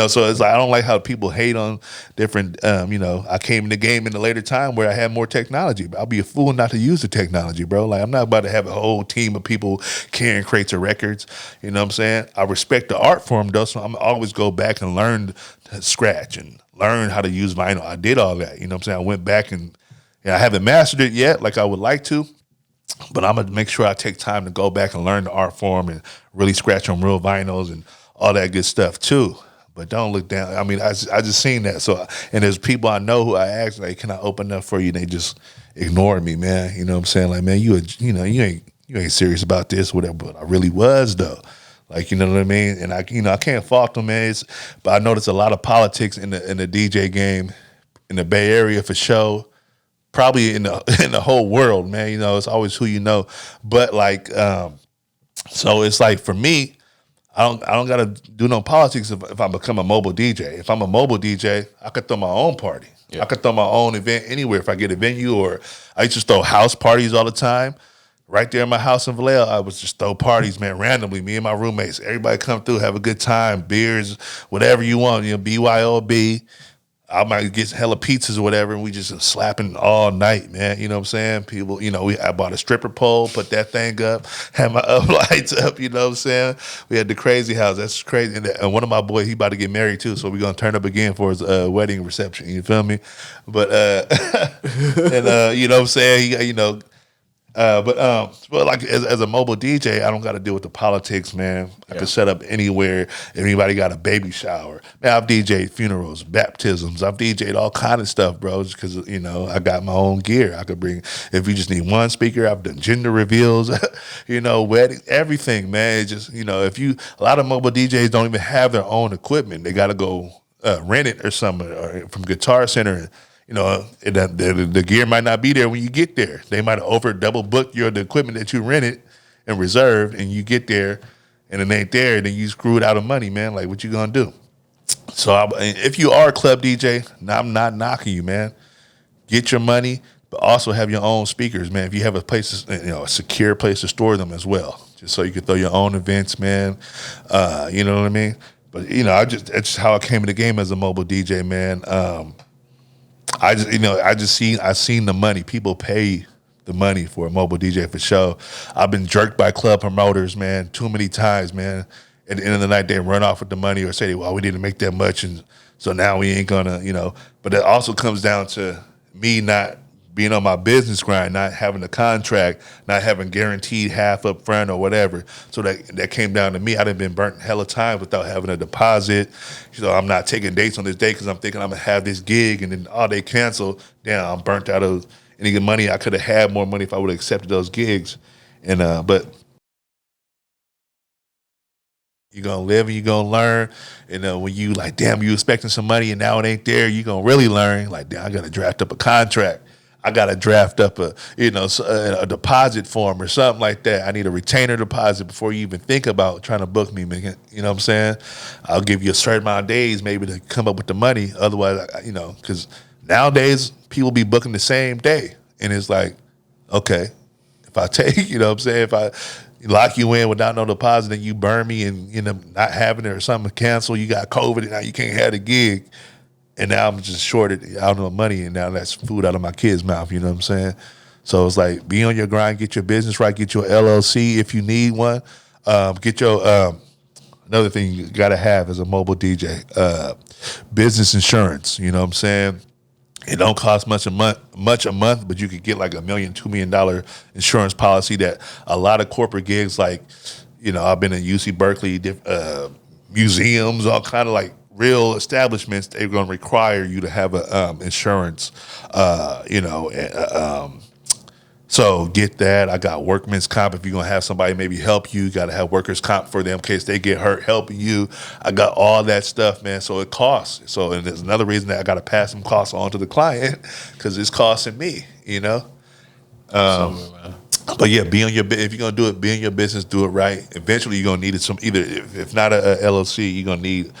so it's like I don't like how people hate on different. I came in the game in a later time where I had more technology. But I'll be a fool not to use the technology, bro. Like I'm not about to have a whole team of people carrying crates of records. You know what I'm saying? I respect the art form though, so I'm always go back and learn to scratch and learn how to use vinyl. I did all that. You know what I'm saying? I went back and I haven't mastered it yet, like I would like to. But I'm gonna make sure I take time to go back and learn the art form and really scratch on real vinyls and all that good stuff too. But don't look down. I mean, I just seen that. So, and there's people I know who I asked, like, can I open up for you? And they just ignore me, man. You know what I'm saying? Like, man, you ain't serious about this, whatever. But I really was though. Like, you know what I mean? And I can't fault them, man. But I noticed a lot of politics in the DJ game in the Bay Area for sure. Probably in the whole world, man. You know, it's always who you know. But like, so it's like for me, I don't gotta do no politics if I become a mobile DJ. If I'm a mobile DJ, I could throw my own party. Yeah. I could throw my own event anywhere if I get a venue, or I used to throw house parties all the time. Right there in my house in Vallejo, I would just throw parties, man, randomly. Me and my roommates, everybody come through, have a good time, beers, whatever you want, BYOB. I might get hella pizzas or whatever, and we just slapping all night, man. You know what I'm saying? People, I bought a stripper pole, put that thing up, had my lights up, you know what I'm saying? We had the crazy house. That's crazy. And one of my boys, he about to get married too, so we're going to turn up again for his wedding reception. You feel me? But, and you know what I'm saying? But like as a mobile DJ, I don't got to deal with the politics, man. I can set up anywhere. If anybody got a baby shower, man, I've DJed funerals, baptisms. I've DJed all kind of stuff, bro. Because I got my own gear. I could bring. If you just need one speaker, I've done gender reveals, weddings, everything, man. It's just a lot of mobile DJs don't even have their own equipment. They got to go rent it or something, or from Guitar Center. The gear might not be there when you get there. They might have double booked the equipment that you rented and reserved, and you get there and it ain't there, and then you screwed out of money, man. Like, what you gonna do? So if you are a club DJ, I'm not knocking you, man. Get your money, but also have your own speakers, man. If you have a place, a secure place to store them as well, just so you can throw your own events, man. You know what I mean? But that's just how I came in the game as a mobile DJ, man. I seen the money. People pay the money for a mobile DJ for sure. I've been jerked by club promoters, man, too many times, man. At the end of the night, they run off with the money or say, well, we didn't make that much, and so now we ain't gonna, But it also comes down to me not being on my business grind, not having a contract, not having guaranteed half up front or whatever. So that came down to me. I done been burnt hella times without having a deposit. So I'm not taking dates on this day because I'm thinking I'm gonna have this gig, and then they cancel. Damn, I'm burnt out of any good money. I could have had more money if I would have accepted those gigs. And but you're gonna live and you're gonna learn. And when you like, damn, you expecting some money and now it ain't there, you're gonna really learn. Like, damn, I gotta draft up a contract. I got to draft up a deposit form or something like that. I need a retainer deposit before you even think about trying to book me, man. You know what I'm saying? I'll give you a certain amount of days maybe to come up with the money. Otherwise, because nowadays people be booking the same day. And it's like, okay, if I take, you know what I'm saying? If I lock you in without no deposit and you burn me and not having it or something cancel, you got COVID and now you can't have the gig. And now I'm just shorted out of money, and now that's food out of my kid's mouth. You know what I'm saying? So it's like, be on your grind, get your business right, get your LLC if you need one. Get your another thing you got to have as a mobile DJ, business insurance. You know what I'm saying? It don't cost much a month, but you could get like $1 million, $2 million insurance policy that a lot of corporate gigs, like I've been in UC Berkeley, museums, all kind of like real establishments, they're going to require you to have a insurance, So get that. I got workman's comp. If you're gonna have somebody maybe help you, got to have workers' comp for them in case they get hurt helping you. I got all that stuff, man. So it costs. So and there's another reason that I got to pass some costs on to the client because it's costing me. Absolutely, man. But yeah, be on your. If you're gonna do it, be in your business. Do it right. Eventually, you're gonna need it. Some either if not a LLC, you're gonna need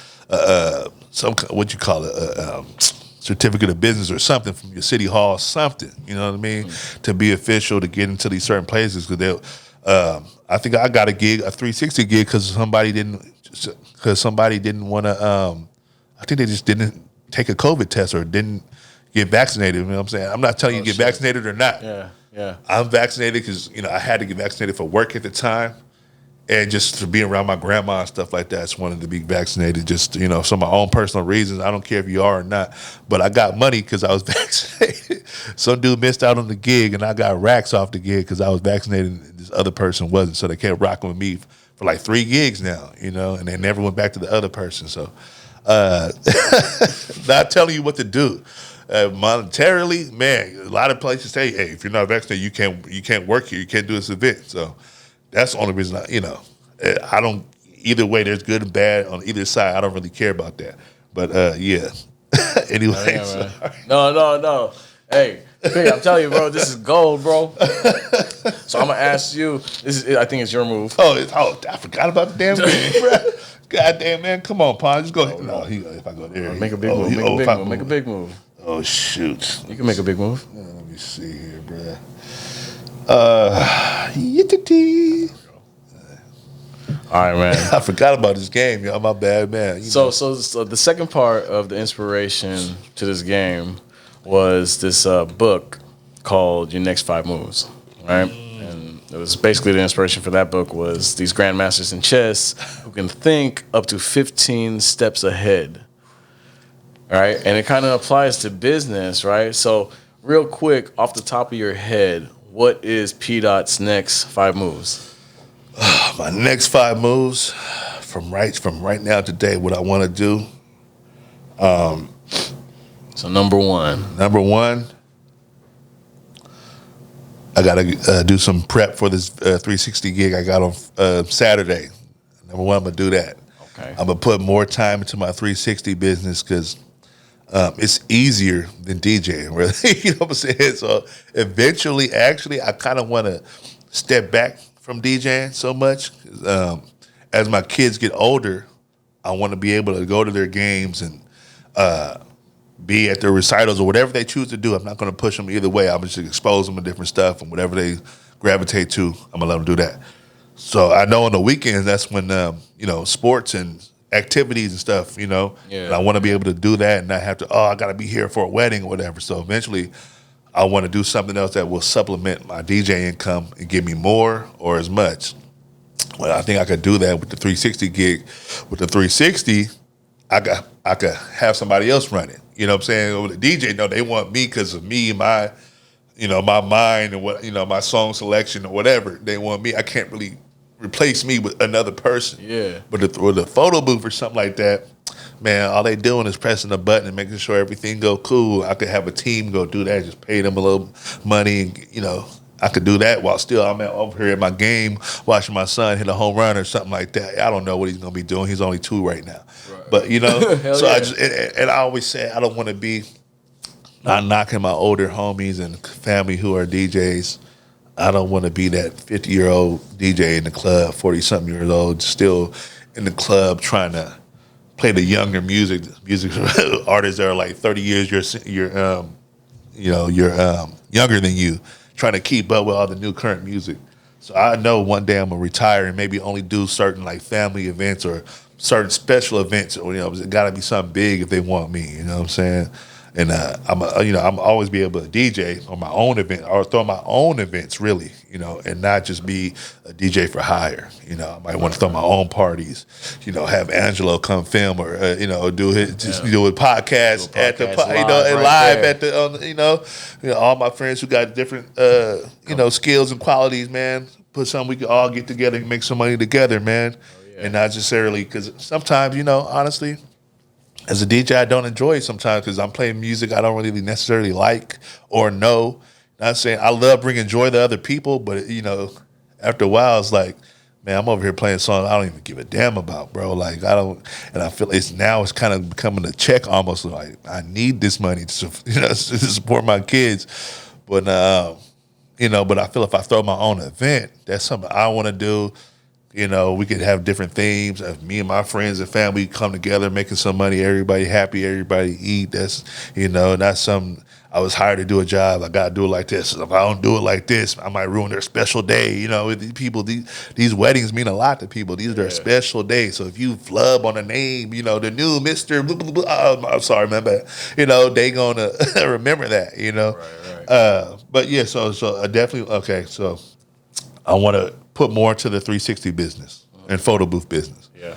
some what you call it. Certificate of business or something from your city hall, something, you know what I mean, to be official to get into these certain places. Because I think I got a 360 gig, because somebody didn't want to. I think they just didn't take a COVID test or didn't get vaccinated. You know what I'm saying? I'm not telling you to get vaccinated or not. Yeah. I'm vaccinated because I had to get vaccinated for work at the time. And just to be around my grandma and stuff like that, I just wanted to be vaccinated. Just, some of my own personal reasons. I don't care if you are or not. But I got money because I was vaccinated. Some dude missed out on the gig, and I got racks off the gig because I was vaccinated and this other person wasn't. So they kept rocking with me for like 3 gigs now, and they never went back to the other person. So not telling you what to do. Monetarily, man, a lot of places say, hey, if you're not vaccinated, you can't work here. You can't do this event. So that's the only reason I don't. Either way, there's good and bad on either side. I don't really care about that. But yeah. Anyway, No. Hey, I'm telling you, bro, this is gold, bro. So I'm gonna ask you. I think it's your move. I forgot about the damn game, bro. God damn, man, come on, Pon, just go. If I go there, Make a big move. Make a big move. Oh shoot! You can make a big move. Let me see here, bro. Yittity. All right, man. I forgot about this game, y'all. My bad, man. So the second part of the inspiration to this game was this book called Your Next 5 Moves, right? And it was basically the inspiration for that book was these grandmasters in chess who can think up to 15 steps ahead, right? And it kind of applies to business, right? So real quick, off the top of your head, what is P. Dot's next 5 moves? My next 5 moves from right now today, what I want to do. So number one, I gotta do some prep for this 360 gig I got on Saturday. Number one, I'm gonna do that. Okay. I'm gonna put more time into my 360 business because it's easier than DJing, really. You know what I'm saying? So eventually, actually, I kind of want to step back from DJing so much. As my kids get older, I want to be able to go to their games and be at their recitals or whatever they choose to do. I'm not going to push them either way. I'm just expose them to different stuff, and whatever they gravitate to, I'm gonna let them do that. So I know on the weekends that's when sports and activities and stuff. Yeah. And I want to be able to do that and not have to. I got to be here for a wedding or whatever. So eventually, I want to do something else that will supplement my DJ income and give me more or as much. Well, I think I could do that with the 360 gig. With the 360, I could have somebody else run it. You know what I'm saying? With the DJ, no, they want me because of me, my mind and what my song selection or whatever. They want me. I can't really replace me with another person. Yeah. But with the photo booth or something like that, man, all they doing is pressing a button and making sure everything go cool. I could have a team go do that, just pay them a little money, and I could do that while still I'm over here at my game watching my son hit a home run or something like that. I don't know what he's gonna be doing. He's only 2 right now. Right. But so yeah. I I always say I don't want to be not knocking my older homies and family who are DJs. I don't want to be that 50-year-old DJ in the club, 40-something years old, still in the club trying to play the younger music artists that are like 30 years you're younger than you, trying to keep up with all the new current music. So I know one day I'm gonna retire and maybe only do certain like family events or certain special events, or it's got to be something big if they want me. You know what I'm saying? And I'm always be able to DJ on my own event or throw my own events, really, and not just be a DJ for hire. I might want to throw my own parties, have Angelo come film or do it, do a podcast at the and live there. at the all my friends who got different skills and qualities, man. Put something we can all get together and make some money together, man, and not necessarily because sometimes honestly. As a DJ, I don't enjoy it sometimes because I'm playing music I don't really necessarily like or know. Not saying I love bringing joy to other people, but after a while, it's like, man, I'm over here playing songs I don't even give a damn about, bro. Like I don't, and I feel it's kind of becoming a check almost. Like I need this money to to support my kids, but but I feel if I throw my own event, that's something I want to do. We could have different themes. If me and my friends and family come together, making some money, everybody happy, everybody eat. That's not some. I was hired to do a job. I gotta do it like this. If I don't do it like this, I might ruin their special day. These people, these weddings mean a lot to people. These are their special days. So if you flub on a name, the new Mister, I'm sorry, man, but they gonna remember that. Right. But yeah, so I definitely okay. So I want to put more into the 360 business and photo booth business. Yeah.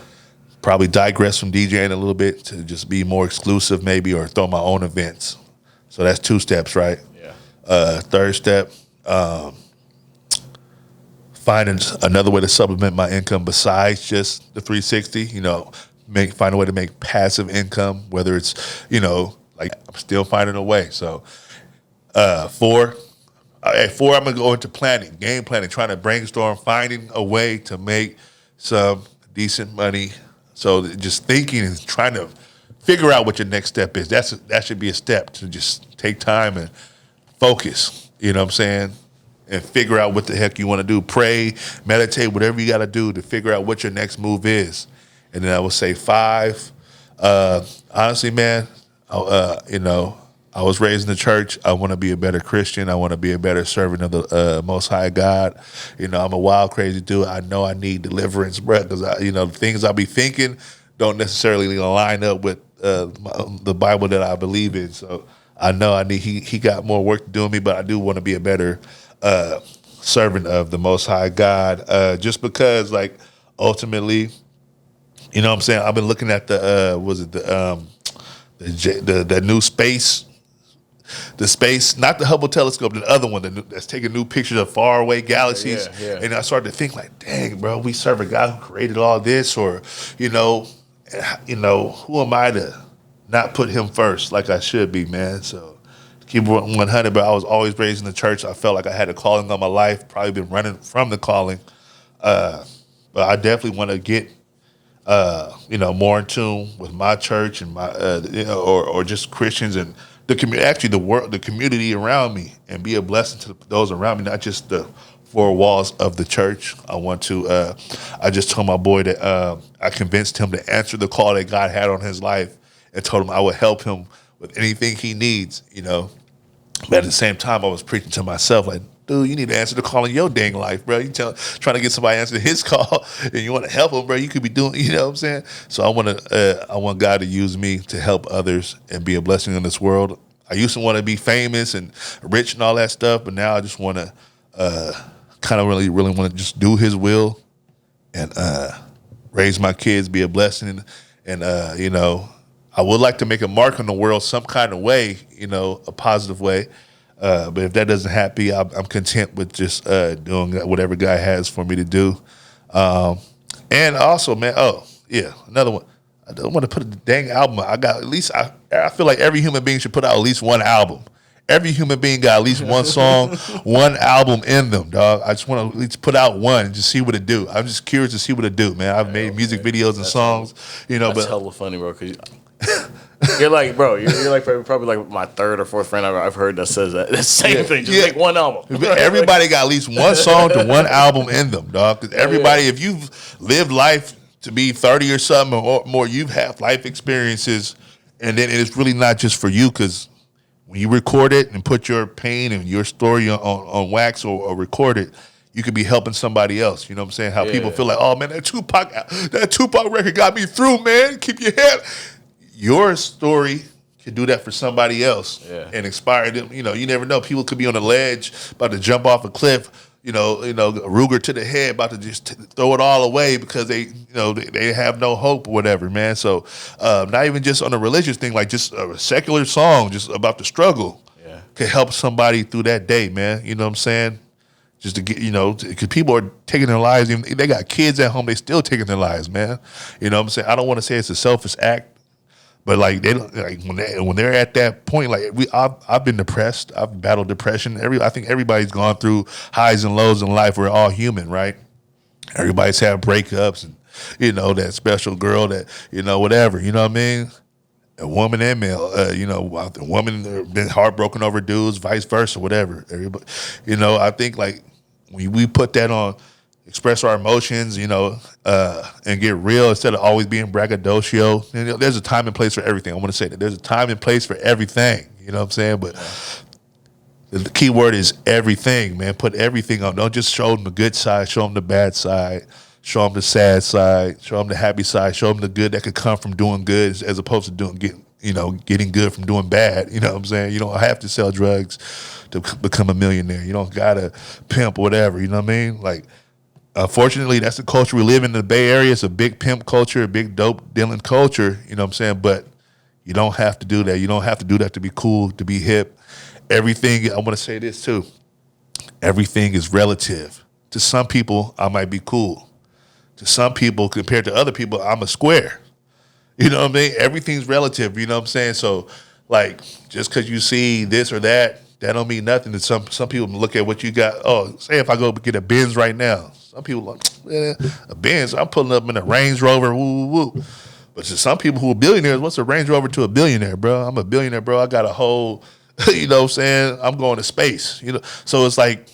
Probably digress from DJing a little bit to just be more exclusive maybe or throw my own events. So that's 2 steps, right? Yeah. Third step, finding another way to supplement my income besides just the 360, find a way to make passive income, whether it's, like I'm still finding a way. So 4, at 4, I'm gonna go into planning, game planning, trying to brainstorm, finding a way to make some decent money. So just thinking and trying to figure out what your next step is. That should be a step to just take time and focus. You know what I'm saying? And figure out what the heck you want to do. Pray, meditate, whatever you got to do to figure out what your next move is. And then I would say 5. Honestly, man, I was raised in the church. I want to be a better Christian. I want to be a better servant of the Most High God. I'm a wild, crazy dude. I know I need deliverance, bro, because the things I be thinking don't necessarily line up with the Bible that I believe in. So I know I need. He got more work to do in me, but I do want to be a better servant of the Most High God. Just because, like, ultimately, what I'm saying. I've been looking at the new space. The space, not the Hubble telescope, the other one that's taking new pictures of faraway galaxies. Yeah. And I started to think like, dang, bro, we serve a God who created all this, or, who am I to not put him first like I should be, man? So keep it 100, but I was always raised in the church. I felt like I had a calling on my life, probably been running from the calling. But I definitely want to get more in tune with my church and my, or just Christians and the community, actually the community around me, and be a blessing to those around me, not just the 4 walls of the church. I want to. I just told my boy that I convinced him to answer the call that God had on his life, and told him I would help him with anything he needs. But at the same time, I was preaching to myself like, dude, you need to answer the call in your dang life, bro. You trying to get somebody to answer his call, and you want to help him, bro. You could be doing, you know what I'm saying? So I want God to use me to help others and be a blessing in this world. I used to want to be famous and rich and all that stuff, but now I just want to kind of really want to just do His will and raise my kids, be a blessing, and I would like to make a mark on the world some kind of way, a positive way. But if that doesn't happen, I'm content with just doing whatever God has for me to do. And also, man, another one. I don't want to put a dang album. I got at least. I feel like every human being should put out at least one album. Every human being got at least one song, one album in them, dog. I just want to at least put out one and just see what it do. I'm just curious to see what it do, man. I've made music videos and songs, That's but hella funny, bro. Cause you're like, bro, you're like probably like my 3rd or 4th friend I've heard that says that. The same thing. Just make one album. Everybody got at least one song to one album in them, dog. Because everybody, if you've lived life to be 30 or something or more, you've had life experiences, and then it's really not just for you, because when you record it and put your pain and your story on wax or record it, you could be helping somebody else. You know what I'm saying? How people feel like, oh man, that Tupac record got me through, man. Keep your head. Your story can do that for somebody else and inspire them. You never know. People could be on a ledge, about to jump off a cliff. Ruger to the head, about to just throw it all away because they have no hope or whatever, man. So not even just on a religious thing, like just a secular song, just about the struggle, could help somebody through that day, man. You know what I'm saying? Just to get, because people are taking their lives. Even they got kids at home, they still taking their lives, man. You know what I'm saying? I don't want to say it's a selfish act, But like they don't like when they're at that point, like I've been depressed. I've battled depression. I think everybody's gone through highs and lows in life. We're all human, right? Everybody's had breakups and that special girl that whatever. You know what I mean? A woman and male. A woman been heartbroken over dudes, vice versa, whatever. Everybody, I think like when we put that on, express our emotions, and get real instead of always being braggadocio. There's a time and place for everything. I want to say that there's a time and place for everything. You know what I'm saying? But the key word is everything, man. Put everything on. Don't just show them the good side. Show them the bad side. Show them the sad side. Show them the happy side. Show them the good that could come from doing good, as opposed to getting good from doing bad. You know what I'm saying? You don't have to sell drugs to become a millionaire. You don't gotta pimp whatever. You know what I mean? Like, unfortunately, that's the culture we live in the Bay Area. It's a big pimp culture, a big dope dealing culture. You know what I'm saying? But you don't have to do that. You don't have to do that to be cool, to be hip. Everything. I want to say this too. Everything is relative. To some people, I might be cool. To some people, compared to other people, I'm a square. You know what I mean? Everything's relative. You know what I'm saying? So, like, just because you see this or that don't mean nothing. To some people look at what you got. Oh, say if I go get a Benz right now. Some people like, a Benz, I'm pulling up in a Range Rover, woo, woo, woo. But to some people who are billionaires, what's a Range Rover to a billionaire, bro? I'm a billionaire, bro. I got a whole, you know what I'm saying? I'm going to space, So it's like,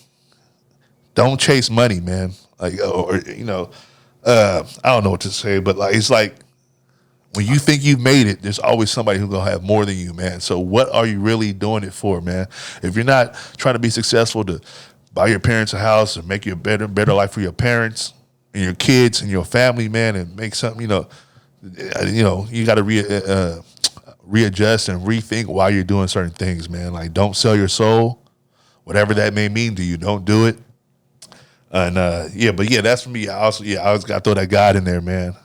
don't chase money, man. Like, I don't know what to say, but like, it's like, when you think you've made it, there's always somebody who's gonna have more than you, man. So what are you really doing it for, man? If you're not trying to be successful to buy your parents a house or make you a better life for your parents and your kids and your family, man, and make something, you got to readjust and rethink why you're doing certain things, man. Like, don't sell your soul, whatever that may mean to you. Don't do it. And that's for me. I always got to throw that God in there, man.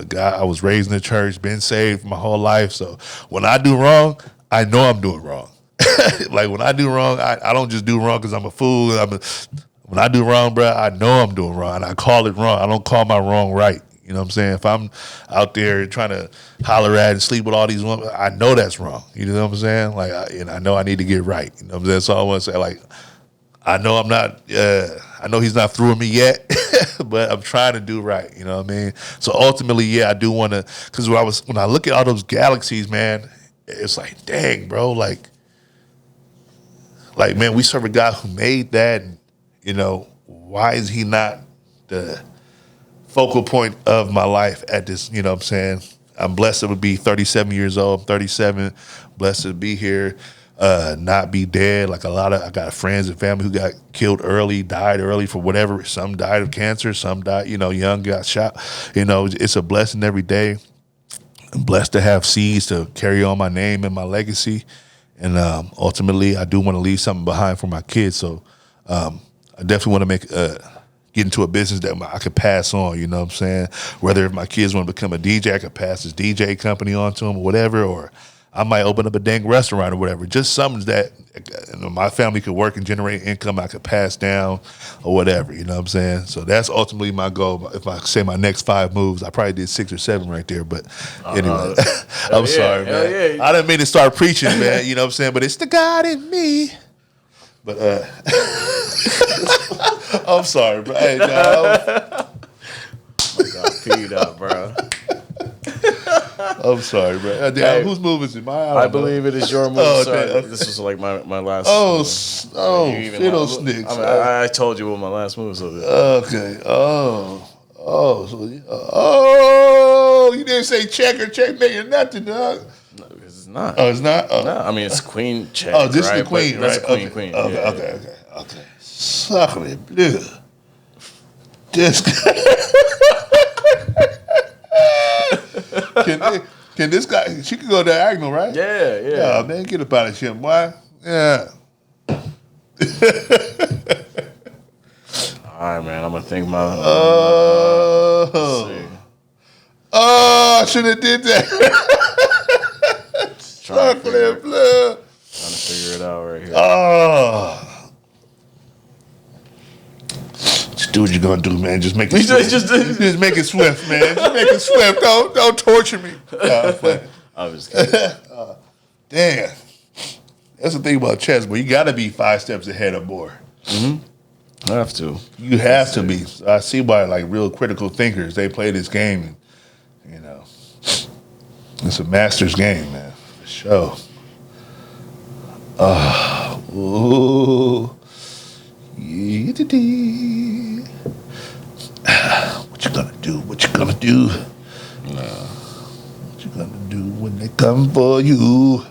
God, I was raised in the church, been saved my whole life. So when I do wrong, I know I'm doing wrong. Like, when I do wrong, I don't just do wrong because I'm a fool. When I do wrong, bro, I know I'm doing wrong, and I call it wrong. I don't call my wrong right. You know what I'm saying? If I'm out there trying to holler at and sleep with all these women, I know that's wrong. You know what I'm saying? Like, I know I need to get right. You know what I'm saying? So I want to say, like, I know I'm not. I know he's not through with me yet, but I'm trying to do right. You know what I mean? So ultimately, I do want to. Because when I look at all those galaxies, man, it's like, dang, bro, like, man, we serve a God who made that. And, why is he not the focal point of my life at this? You know what I'm saying? I'm blessed to be 37 years old. I'm 37. Blessed to be here. Not be dead. Like, I got friends and family who got killed early, died early for whatever. Some died of cancer, some died, young, got shot. It's a blessing every day. I'm blessed to have seeds to carry on my name and my legacy. And ultimately, I do want to leave something behind for my kids. So I definitely want to get into a business that I could pass on, you know what I'm saying? Whether if my kids want to become a DJ, I could pass this DJ company on to them or whatever, or I might open up a dang restaurant or whatever. Just something that my family could work and generate income I could pass down or whatever, you know what I'm saying? So that's ultimately my goal. If I say my next 5 moves, I probably did 6 or 7 right there. But anyway, I'm sorry, man. I didn't mean to start preaching, man, you know what I'm saying? But it's the God in me. But I'm sorry, bro. Hey, no. I got peed out, bro. I'm sorry, bro. Damn, whose move is it? I believe it is your move. Okay. This was like my last. Fiddlesticks. I told you what my last move was. Okay. You didn't say check or checkmate or nothing, dog. No, because it's not. Oh, it's not? Oh. No, I mean, it's queen check. Oh, this right? is the queen, That's right? a queen. Okay. Sacre bleu. This Can this guy, she can go diagonal, right? Yeah. Oh, man, get up out of shit, boy. Yeah. All right, man, I'm going to think my... I shouldn't have did that. Trying to figure it out right here. Just do what you're gonna do, man. Just make it swift. Just make it swift, man. Just make it swift. Don't torture me. I'm just kidding. Damn. That's the thing about chess, but you got to be 5 steps ahead or more. I have to. You have to be. I see why, like, real critical thinkers, they play this game, and, you know, it's a master's game, man, for sure. Ooh. Yeah. What you gonna do? What you gonna do? What you gonna do when they come for you?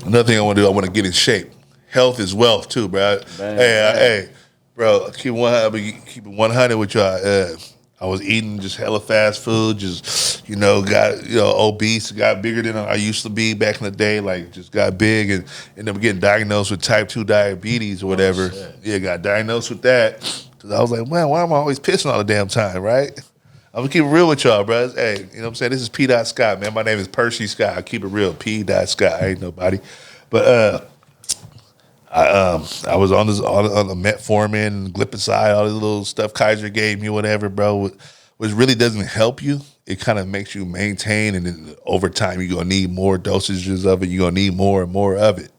Another thing I want to do, I want to get in shape. Health is wealth too, bro. Hey, bro, keep it 100 with y'all. I was eating just hella fast food, just got obese, got bigger than I used to be back in the day. Like just got big and ended up getting diagnosed with type 2 diabetes or whatever. Yeah, got diagnosed with that. Cause I was like, man, why am I always pissing all the damn time, right? I'm gonna keep it real with y'all, bro. Hey, you know what I'm saying? This is P. Scott, man. My name is Percy Scott. I keep it real, P. Scott. I ain't nobody, but I was on the metformin, glipizide, all this little stuff Kaiser gave me, whatever, bro. Which really doesn't help you. It kind of makes you maintain, and then over time you're gonna need more dosages of it. You're gonna need more and more of it.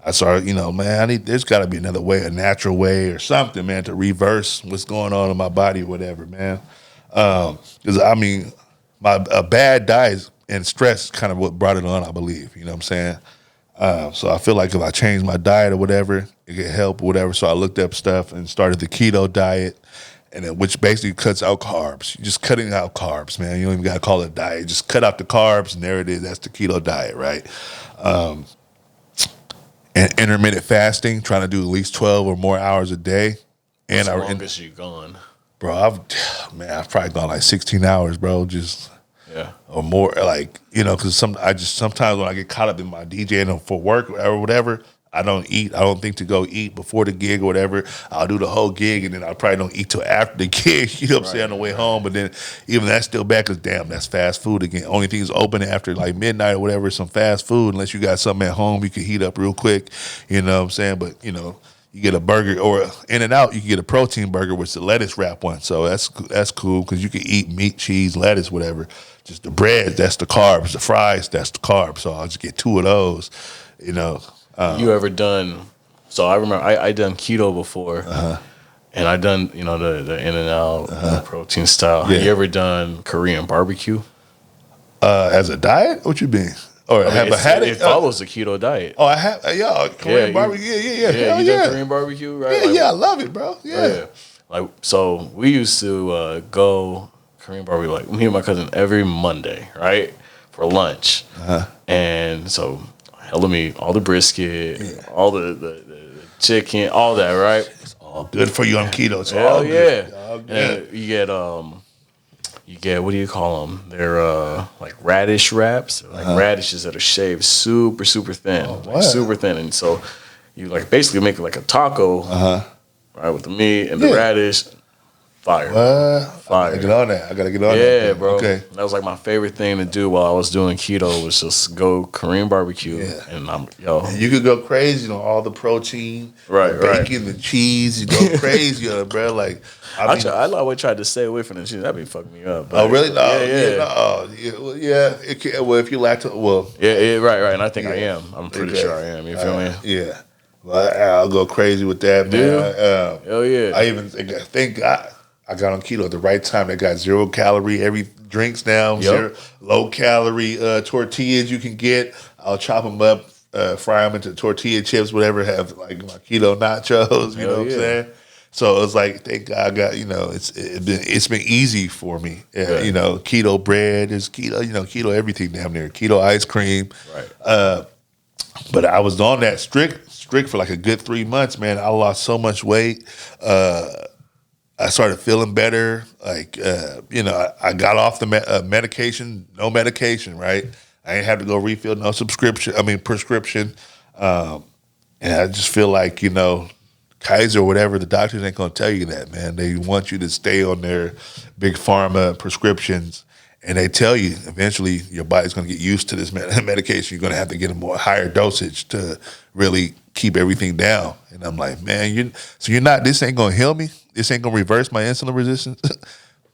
I started, man, there's got to be another way, a natural way or something, man, to reverse what's going on in my body or whatever, man. Because a bad diet and stress is kind of what brought it on, I believe. You know what I'm saying? So I feel like if I change my diet or whatever, it could help or whatever. So I looked up stuff and started the keto diet, which basically cuts out carbs. You're just cutting out carbs, man. You don't even got to call it a diet. Just cut out the carbs, and there it is. That's the keto diet, right? And intermittent fasting, trying to do at least 12 or more hours a day. And the longest you've gone? Bro, I've probably gone like 16 hours, bro. Just or more, like, because sometimes when I get caught up in my DJing for work or whatever, I don't eat. I don't think to go eat before the gig or whatever. I'll do the whole gig, and then I probably don't eat till after the gig. You know what I'm saying, on the way home. But then even that's still bad because, damn, that's fast food again. Only thing is open after like midnight or whatever is some fast food. Unless you got something at home you can heat up real quick. You know what I'm saying? But, you get a burger or In-N-Out, you can get a protein burger with the lettuce wrap one. So that's cool because you can eat meat, cheese, lettuce, whatever. Just the bread, that's the carbs. The fries, that's the carbs. So I'll just get 2 of those, You ever done? So I remember I done keto before, and I done the In-N-Out protein style. Yeah. Have you ever done Korean barbecue? As a diet? What you mean? Or have I had it? It follows the keto diet. Oh, I have. Korean barbecue. Yeah. Hell You yeah. done Korean barbecue, right? Yeah, I love it, bro. Yeah. So we used to go Korean barbecue, like me and my cousin, every Monday, right, for lunch. And so hella meat, all the brisket, all the chicken, all that, right? It's all good for you on keto. It's Hell all yeah. good. All good. And you get what do you call them? They're like radish wraps, like radishes that are shaved super thin, like super thin, and so you like basically make it like a taco, right, with the meat and the radish. Fire. Fire. I gotta get on that. Yeah, bro. Okay. That was like my favorite thing to do while I was doing keto was just go Korean barbecue. Yeah. And And you could go crazy on all the protein, right, the bacon, the cheese. You go crazy on it, bro. Like I always tried to stay away from the cheese. That'd be fucking me up. Oh, really? No. Yeah. It can, well, if you lactose, well. Yeah, right. And I think I am. I'm pretty sure I am. You feel me? Yeah. Well, I'll go crazy with that, man. Hell yeah. I even think I got on keto at the right time. They got 0 calorie every drinks now, zero, low calorie tortillas you can get. I'll chop them up, fry them into tortilla chips, whatever. Have like my keto nachos. You know what I'm saying? So it's like, thank God I got, it's been easy for me. Keto bread, there's keto, keto everything damn near. Keto ice cream. Right. But I was on that strict for like a good 3 months, man. I lost so much weight. I started feeling better. Like, I got off the medication, no medication, right? I ain't have to go refill no prescription. And I just feel like, Kaiser or whatever, the doctors ain't going to tell you that, man. They want you to stay on their big pharma prescriptions. And they tell you eventually your body's going to get used to this medication. You're going to have to get a more higher dosage to really keep everything down. And I'm like, man, this ain't going to heal me? This ain't going to reverse my insulin resistance?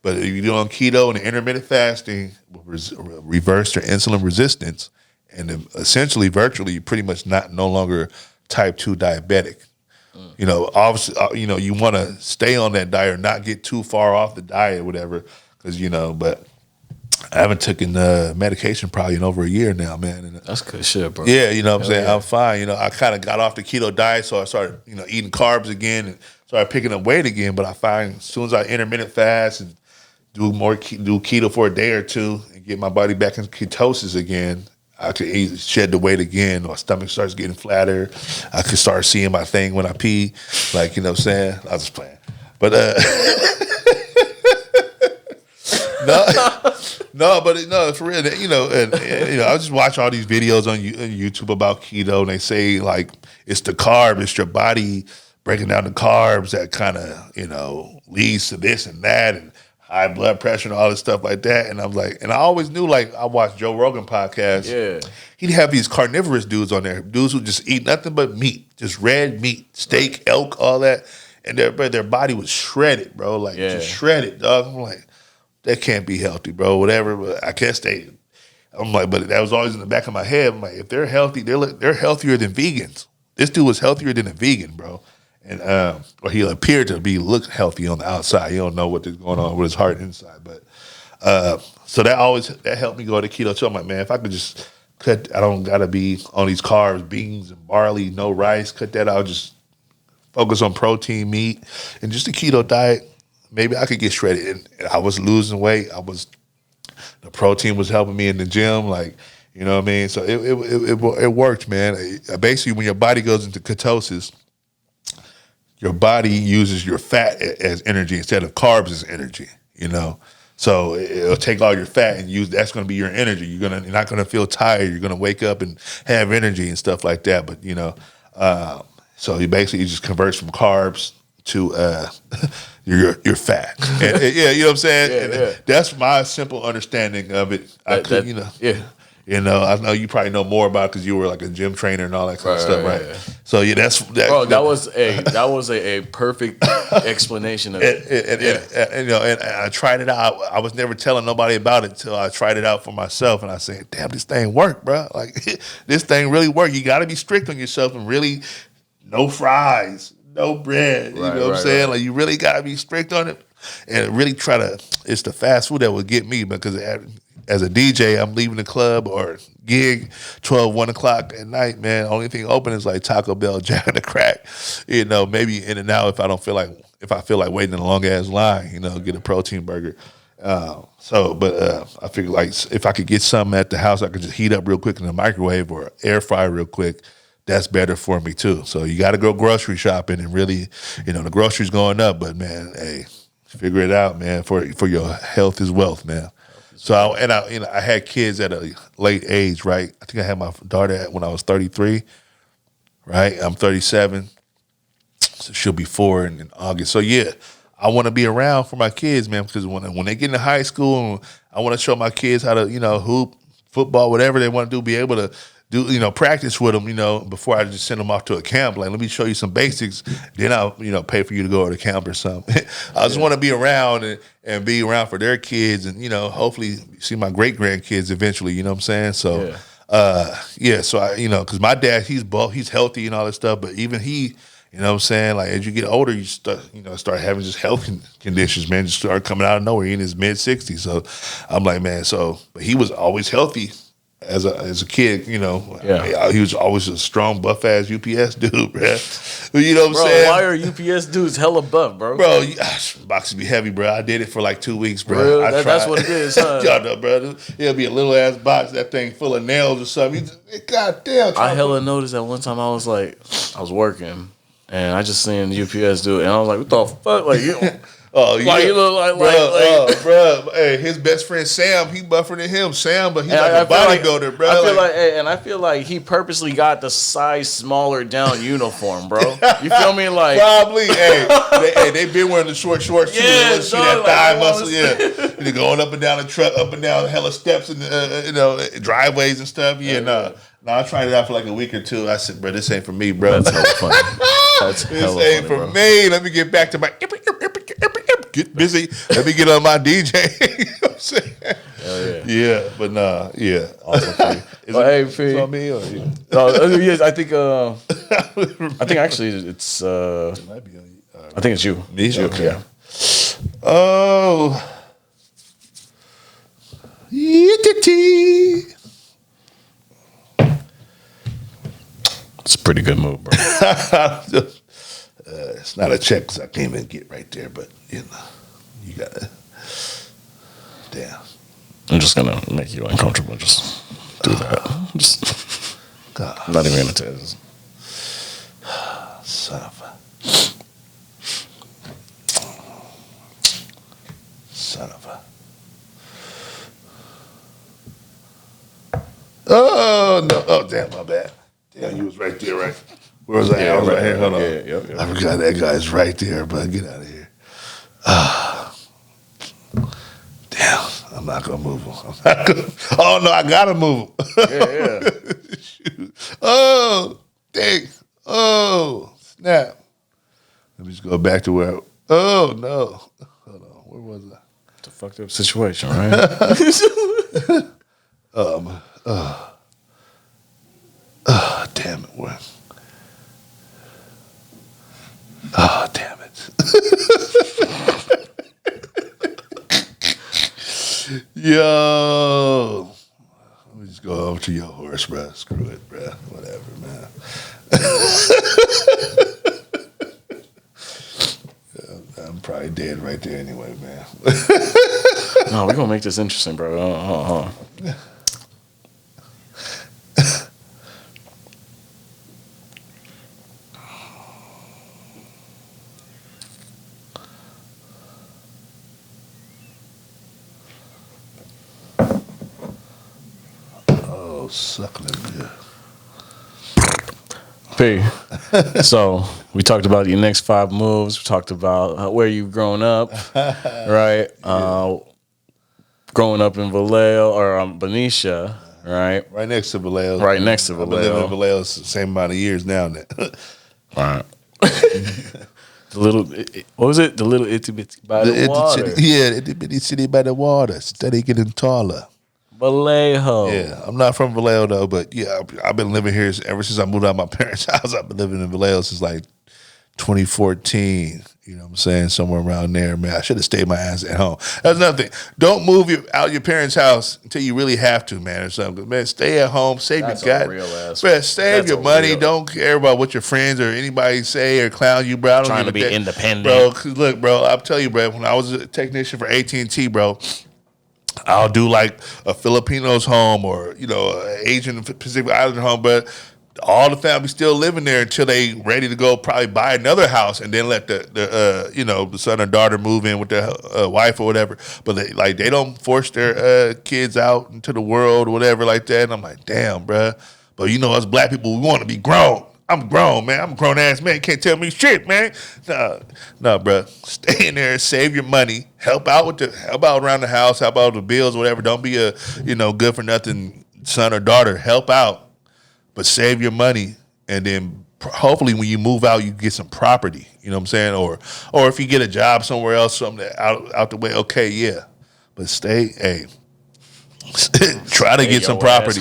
But if you do on keto and intermittent fasting, will reverse their insulin resistance, and then essentially, virtually, you're pretty much no longer type 2 diabetic. Obviously, you want to stay on that diet or not get too far off the diet or whatever, because, but I haven't taken medication probably in over a year now, man. And, That's good shit, bro. yeah, you know what I'm saying? Yeah. I'm fine. I kind of got off the keto diet, so I started, eating carbs again and started picking up weight again. But I find as soon as I intermittent fast and do keto for a day or two and get my body back in ketosis again, I could easily shed the weight again. My stomach starts getting flatter. I could start seeing my thing when I pee. Like, you know what I'm saying? I was just playing. But, no, for real. I just watch all these videos on YouTube about keto, and they say, like, it's the carb, it's your body breaking down the carbs that kind of, leads to this and that, and high blood pressure and all this stuff like that. And I'm like, and I always knew, like, I watched Joe Rogan podcast. Yeah. He'd have these carnivorous dudes on there, dudes who just eat nothing but meat, just red meat, steak, elk, all that. And their body was shredded, bro, like just shredded, dog. I'm like, that can't be healthy, bro, whatever. But I guess I'm like, but that was always in the back of my head. I'm like, if they're healthy, they're healthier than vegans. This dude was healthier than a vegan, bro. And or he appeared to look healthy on the outside. You don't know what is going on with his heart inside. But so that helped me go to keto too. I'm like, man, if I could just cut, I don't gotta be on these carbs, beans and barley, no rice, cut that out, just focus on protein, meat, and just a keto diet. Maybe I could get shredded. And I was losing weight. The protein was helping me in the gym, like, you know what I mean? So it worked, man. Basically, when your body goes into ketosis, your body uses your fat as energy instead of carbs as energy, So it'll take all your fat and that's going to be your energy. You're not going to feel tired. You're going to wake up and have energy and stuff like that. But, so you just converts from carbs to your fat. And, yeah, you know what I'm saying? Yeah. That's my simple understanding of it. Yeah. I know you probably know more about it because you were like a gym trainer and all that kind of stuff, right? Yeah. So yeah, bro. That was a perfect explanation of it. And I tried it out. I was never telling nobody about it until I tried it out for myself, and I said, "Damn, this thing worked, bro! Like this thing really worked. You got to be strict on yourself and really no fries, no bread. You know what I'm saying? Like you really got to be strict on it and really try to. It's the fast food that will get me because as a DJ, I'm leaving the club or gig 1 o'clock at night, man. Only thing open is like Taco Bell, Jack and the Crack. Maybe in and out if I feel like waiting in a long ass line, get a protein burger. I figured like if I could get something at the house, I could just heat up real quick in the microwave or air fry real quick. That's better for me too. So you got to go grocery shopping and really, the groceries going up, but man, hey, figure it out, man. For your health is wealth, man. So I had kids at a late age, right? I think I had my daughter when I was 33, right? I'm 37, so she'll be 4 in August. So yeah, I want to be around for my kids, man, because when they get into high school, I want to show my kids how to, hoop, football, whatever they want to do, be able to do, practice with them, before I just send them off to a camp. Like, let me show you some basics, then I'll, pay for you to go to camp or something. I just want to be around and be around for their kids and, hopefully see my great-grandkids eventually, you know what I'm saying? So, so I, because my dad, he's healthy and all that stuff, but even he, you know what I'm saying? Like, as you get older, you start having just health conditions, man, just start coming out of nowhere. He in his mid-60s. So I'm like, man, but he was always healthy. As a kid, he was always a strong, buff ass UPS dude, bro. You know what I'm saying? Why are UPS dudes hella buff, bro? Bro, boxes be heavy, bro. I did it for like 2 weeks, bro. Real? That's what it is, huh? Y'all know, bro. It'll be a little ass box, that thing full of nails or something. God damn. I hella noticed that one time I was working and I just seen the UPS dude and I was like, what the fuck? Like, oh, yeah. Like, you look like, bro. Hey, his best friend Sam, he buffer than him, Sam, but he's like a bodybuilder, bro. I feel like he purposely got the size smaller down uniform, bro. You feel me? Like probably. They been wearing the short shorts too. Yeah, see that thigh muscle. Yeah, they're going up and down the truck, up and down hella steps and driveways and stuff. Yeah, no, I tried it out for like a week or two. I said, bro, this ain't for me, bro. That's hella funny. This ain't for me. Let me get back to my get busy. Let me get on my DJ. You know what I'm saying? Hell yeah. Yeah, but nah, yeah. Awesome for you. Is Well, hey, it's P. on me or you? Yes, I think actually it's It might be on you. I think it's you. Me? It's you, Okay. yeah. Oh. Yee-tee-tee. It's a pretty good move, bro. It's not a check because I can't even get right there, but you know, you gotta. Damn. I'm just gonna make you uncomfortable. Just do that. Just God, I'm not even gonna tell you this. son of a. Son of a. Oh no! Oh damn! My bad. Damn, you was right there, right? Where was I? I was right here. Hold on. Yeah, yep. I forgot that guy's right there, but get out of here. Damn, I'm not gonna move him. Oh no, I gotta move him. Yeah. Shoot. Oh, dang. Oh, snap. Let me just go back to where. Oh no. Hold on. Where was I? It's a fucked up situation, right? Damn it. Where? Oh, damn it. Yo. Let me just go over to your horse, bro. Screw it, bro. Whatever, man. I'm probably dead right there anyway, man. No, we're gonna make this interesting, bro. Oh, suckling, yeah. P. So we talked about your next 5 moves. We talked about where you've grown up, right? Growing up in Vallejo or Benicia, right? Right next to Vallejo. Right next to I've been living Vallejo. in Vallejo the same amount of years now. Right. The little, what was it? The little itty bitty by the water. Yeah, the itty bitty city by the water, steady getting taller. Vallejo. Yeah, I'm not from Vallejo though, but yeah, I've been living here ever since I moved out of my parents' house. I've been living in Vallejo since like 2014. You know what I'm saying? Somewhere around there, man. I should have stayed my ass at home. That's another thing. Don't move out your parents' house until you really have to, man, or something. Man, stay at home. Save That's your a real ass. Bro, save That's your a money. real- Don't care about what your friends or anybody say or clown you, bro. I don't Trying give to a be damn. independent. Bro, 'cause look, bro, I'll tell you, bro, when I was a technician for AT&T, bro, I'll do like a Filipino's home or, you know, an Asian Pacific Islander home, but all the family still living there until they ready to go probably buy another house and then let the you know, the son or daughter move in with their wife or whatever. But they don't force their kids out into the world or whatever like that. And I'm like, damn, bruh. But you know, us black people, we want to be grown. I'm grown, man. I'm a grown ass man. Can't tell me shit, man. No, bro. Stay in there, save your money, help out around the house, help out with the bills, whatever. Don't be a, you know, good for nothing son or daughter. Help out, but save your money, and then hopefully when you move out, you get some property. You know what I'm saying? Or if you get a job somewhere else, something out the way. Okay, yeah, but stay. Hey. Try to get some property.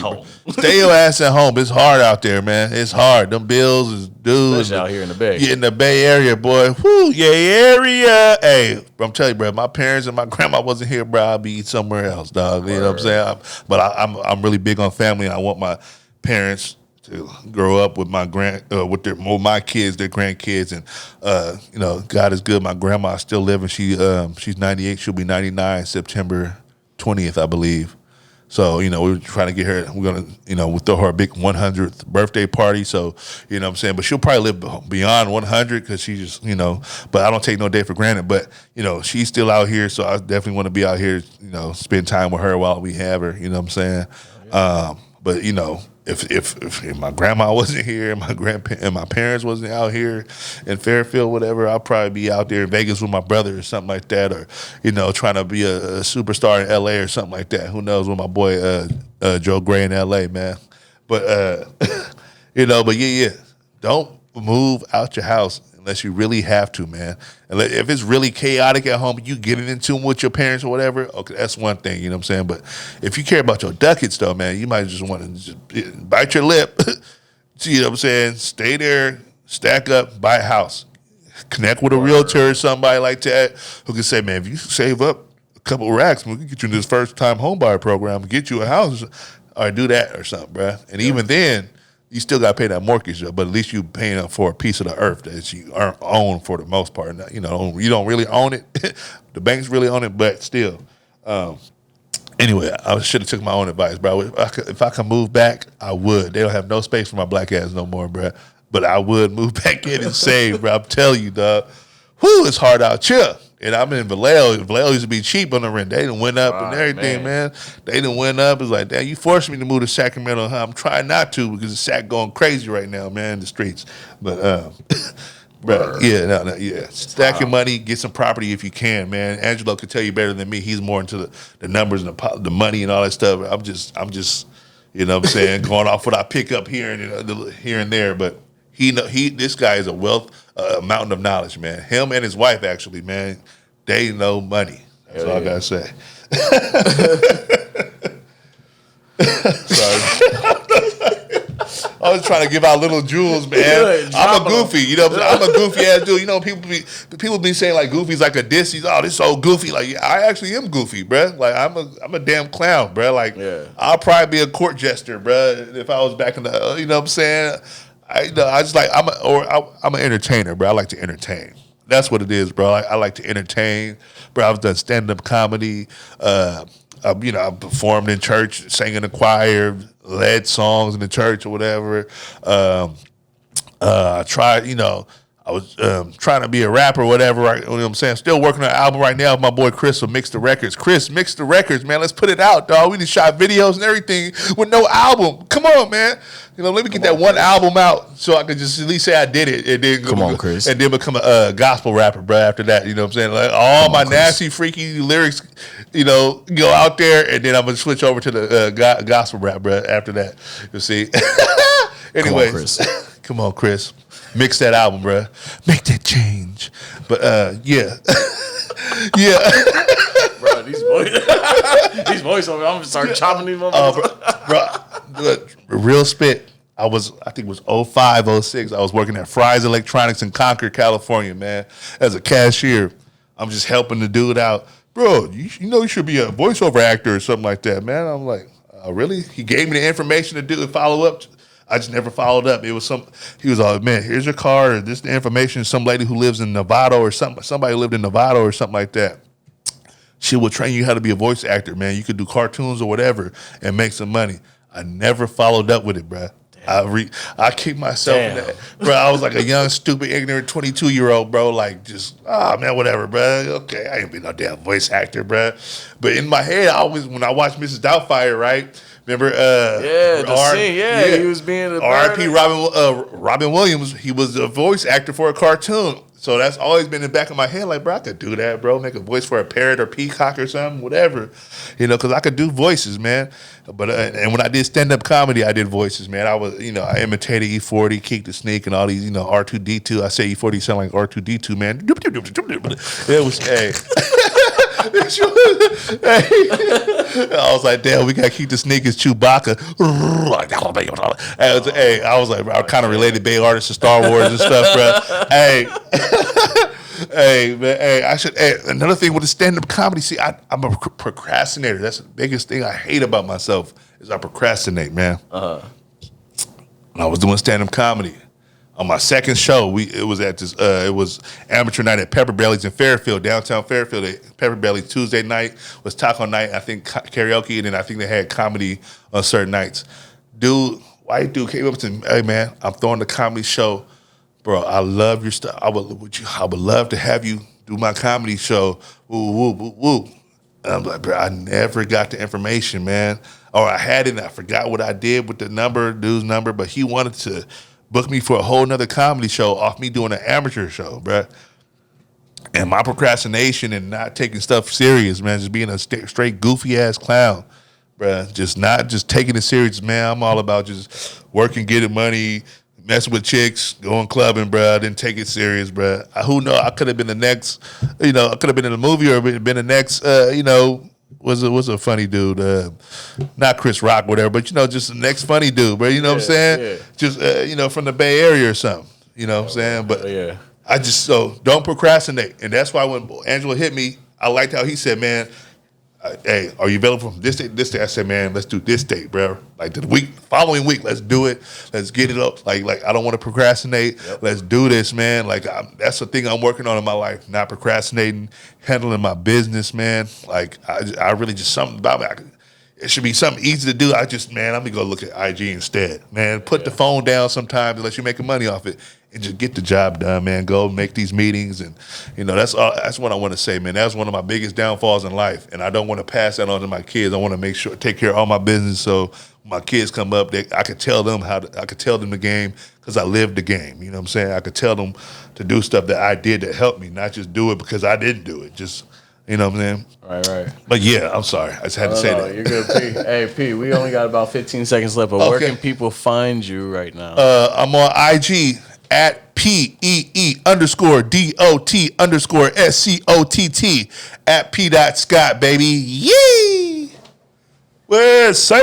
Stay your ass at home. It's hard out there, man. It's hard. Them bills is dudes. Especially out here in the Bay. Yeah, in the Bay Area, boy. Whoo, yeah, area. Hey, I'm telling you, bro. If my parents and my grandma wasn't here, bro, I'd be somewhere else, dog. You know what I'm saying? I'm really big on family, and I want my parents to grow up with my my kids, their grandkids, and you know, God is good. My grandma's still living. She's 98. She'll be 99 September 20th, I believe. So, you know, we're trying to get her, we're going to, you know, we'll throw her a big 100th birthday party. So, you know what I'm saying? But she'll probably live beyond 100 because she just, you know, but I don't take no day for granted. But, you know, she's still out here. So I definitely want to be out here, you know, spend time with her while we have her. You know what I'm saying? But, you know, if my grandma wasn't here and my parents wasn't out here in Fairfield, whatever, I'll probably be out there in Vegas with my brother or something like that, or, you know, trying to be a superstar in LA or something like that. Who knows, with my boy Joe Gray in LA, man. But you know, but yeah, don't move out your house unless you really have to, man. And if it's really chaotic at home, you getting into them with your parents or whatever, okay, that's one thing, you know what I'm saying? But if you care about your ducats, though, man, you might just want to just bite your lip, you know what I'm saying? Stay there, stack up, buy a house. Connect with a realtor or somebody like that who can say, man, if you save up a couple racks, we can get you in this first-time homebuyer program and get you a house, or do that or something, bruh. And even then, you still got to pay that mortgage, though, but at least you paying up for a piece of the earth that you own for the most part. You know, you don't really own it. The banks really own it, but still. Anyway, I should have took my own advice, bro. If I could move back, I would. They don't have no space for my black ass no more, bro. But I would move back in and save, bro. I'm telling you, dog. Whew, it's hard out here. And I'm in Vallejo. Vallejo used to be cheap on the rent. They done went up and everything, man. They done went up. It's like, damn, you forced me to move to Sacramento. Huh? I'm trying not to because the Sac going crazy right now, man, in the streets. But, bro, yeah. Stack your money, get some property if you can, man. Angelo could tell you better than me. He's more into the numbers and the money and all that stuff. I'm just, you know what I'm saying, going off what I pick up here and there. But this guy is a mountain of knowledge, man. Him and his wife, actually, man, they know money. That's all I gotta say. Sorry. I was trying to give out little jewels, man. I'm a goofy, you know. I'm a goofy ass dude. You know, people be saying like Goofy's like a diss. Oh, this so goofy. Like, yeah, I actually am goofy, bruh. Like, I'm a damn clown, bruh. Like, I'll probably be a court jester, bruh, if I was back in the, you know what I'm saying. I'm an entertainer, bro. I like to entertain. That's what it is, bro. I like to entertain, bro. I've done stand-up comedy. I've performed in church, sang in the choir, led songs in the church or whatever. I tried, I was trying to be a rapper or whatever, right? You know what I'm saying? Still working on an album right now with my boy Chris from Mix the Records. Chris, Mix the Records, man. Let's put it out, dog. We just shot videos and everything with no album. Come on, man. Let me get that one album out so I could just at least say I did it. And then Chris. And then become a gospel rapper, bro, after that. You know what I'm saying? Like all my nasty, freaky lyrics, go out there, and then I'm going to switch over to the gospel rap, bro, after that. You see? Anyway, come on, Chris. Mix that album, bro. Make that change. But, yeah. Yeah. Bro, these voiceovers, I'm going to start chopping these motherfuckers. Bro, real spit. I think it was 05, 06. I was working at Fry's Electronics in Concord, California, man. As a cashier. I'm just helping the dude out. Bro, you should be a voiceover actor or something like that, man. I'm like, really? He gave me the information to do and follow up. I just never followed up. He was like, man, here's your card. This is the information. Some lady who lives in Nevada or something. Somebody lived in Nevada or something like that. She will train you how to be a voice actor, man. You could do cartoons or whatever and make some money. I never followed up with it, bro. I kicked myself in that. Bro, I was like a young, stupid, ignorant 22-year-old, bro. Like, just, man, whatever, bro. Okay, I ain't be no damn voice actor, bro. But in my head, when I watched Mrs. Doubtfire, right? Remember? He was being a R.I.P. Robin Williams. He was a voice actor for a cartoon. So that's always been in the back of my head. Like, bro, I could do that, bro. Make a voice for a parrot or peacock or something, whatever. Because I could do voices, man. But and when I did stand-up comedy, I did voices, man. I imitated E40, Keek the Sneak, and all these, R2D2. I say E40 sound like R2D2, man. It was, hey. I was like, damn, we got to keep the sneakers Chewbacca. I was like, I kind of related Bay artists to Star Wars and stuff, bro. Hey, man, another thing with the stand-up comedy, see, I'm a procrastinator. That's the biggest thing I hate about myself is I procrastinate, man. When I was doing stand-up comedy, on my second show, it was amateur night at Pepper Belly's in Fairfield, downtown Fairfield. Pepper Belly's Tuesday night was taco night. I think karaoke, and then I think they had comedy on certain nights. White dude came up to me, hey man, I'm throwing the comedy show, bro. I love your stuff. I would love to have you do my comedy show. Woo woo woo woo. And I'm like, bro, I never got the information, man. Or I had it, and I forgot what I did with the dude's number, but he wanted to book me for a whole nother comedy show off me doing an amateur show, bruh. And my procrastination and not taking stuff serious, man, just being a straight goofy ass clown, bruh. Just taking it serious, man. I'm all about just working, getting money, messing with chicks, going clubbing, bro. I didn't take it serious, bro. Who know? I could have been the next, I could have been in a movie or been the next, was a funny dude, not Chris Rock, whatever, but just the next funny dude, bro. You know what I'm saying? Yeah. Just from the Bay Area or something. You know what I'm saying? But Yeah. I just don't procrastinate, and that's why when Angela hit me, I liked how he said, "Man, hey, are you available from this date to this day?" I said, "Man, let's do this date, bro. Like the following week, let's do it. Let's get it up. Like I don't want to procrastinate. Yep. Let's do this, man. Like that's the thing I'm working on in my life, not procrastinating, handling my business, man. Like I really just something about me. It should be something easy to do. I'm gonna go look at IG instead, man. Put the phone down sometimes unless you're making money off it, and just get the job done, man. Go make these meetings, and that's all. That's what I want to say, man. That's one of my biggest downfalls in life, and I don't want to pass that on to my kids. I want to make sure take care of all my business, so when my kids come up, I could tell them I could tell them the game because I lived the game. You know what I'm saying? I could tell them to do stuff that I did that helped me, not just do it because I didn't do it. Just you know what I'm saying? Right. But yeah, I'm sorry. I just had to say that. You're good, P. Hey, P, we only got about 15 seconds left, but where Okay. can people find you right now? I'm on IG at PEE_DOT_SCOTT at P.Scott, baby. Yee! Where's say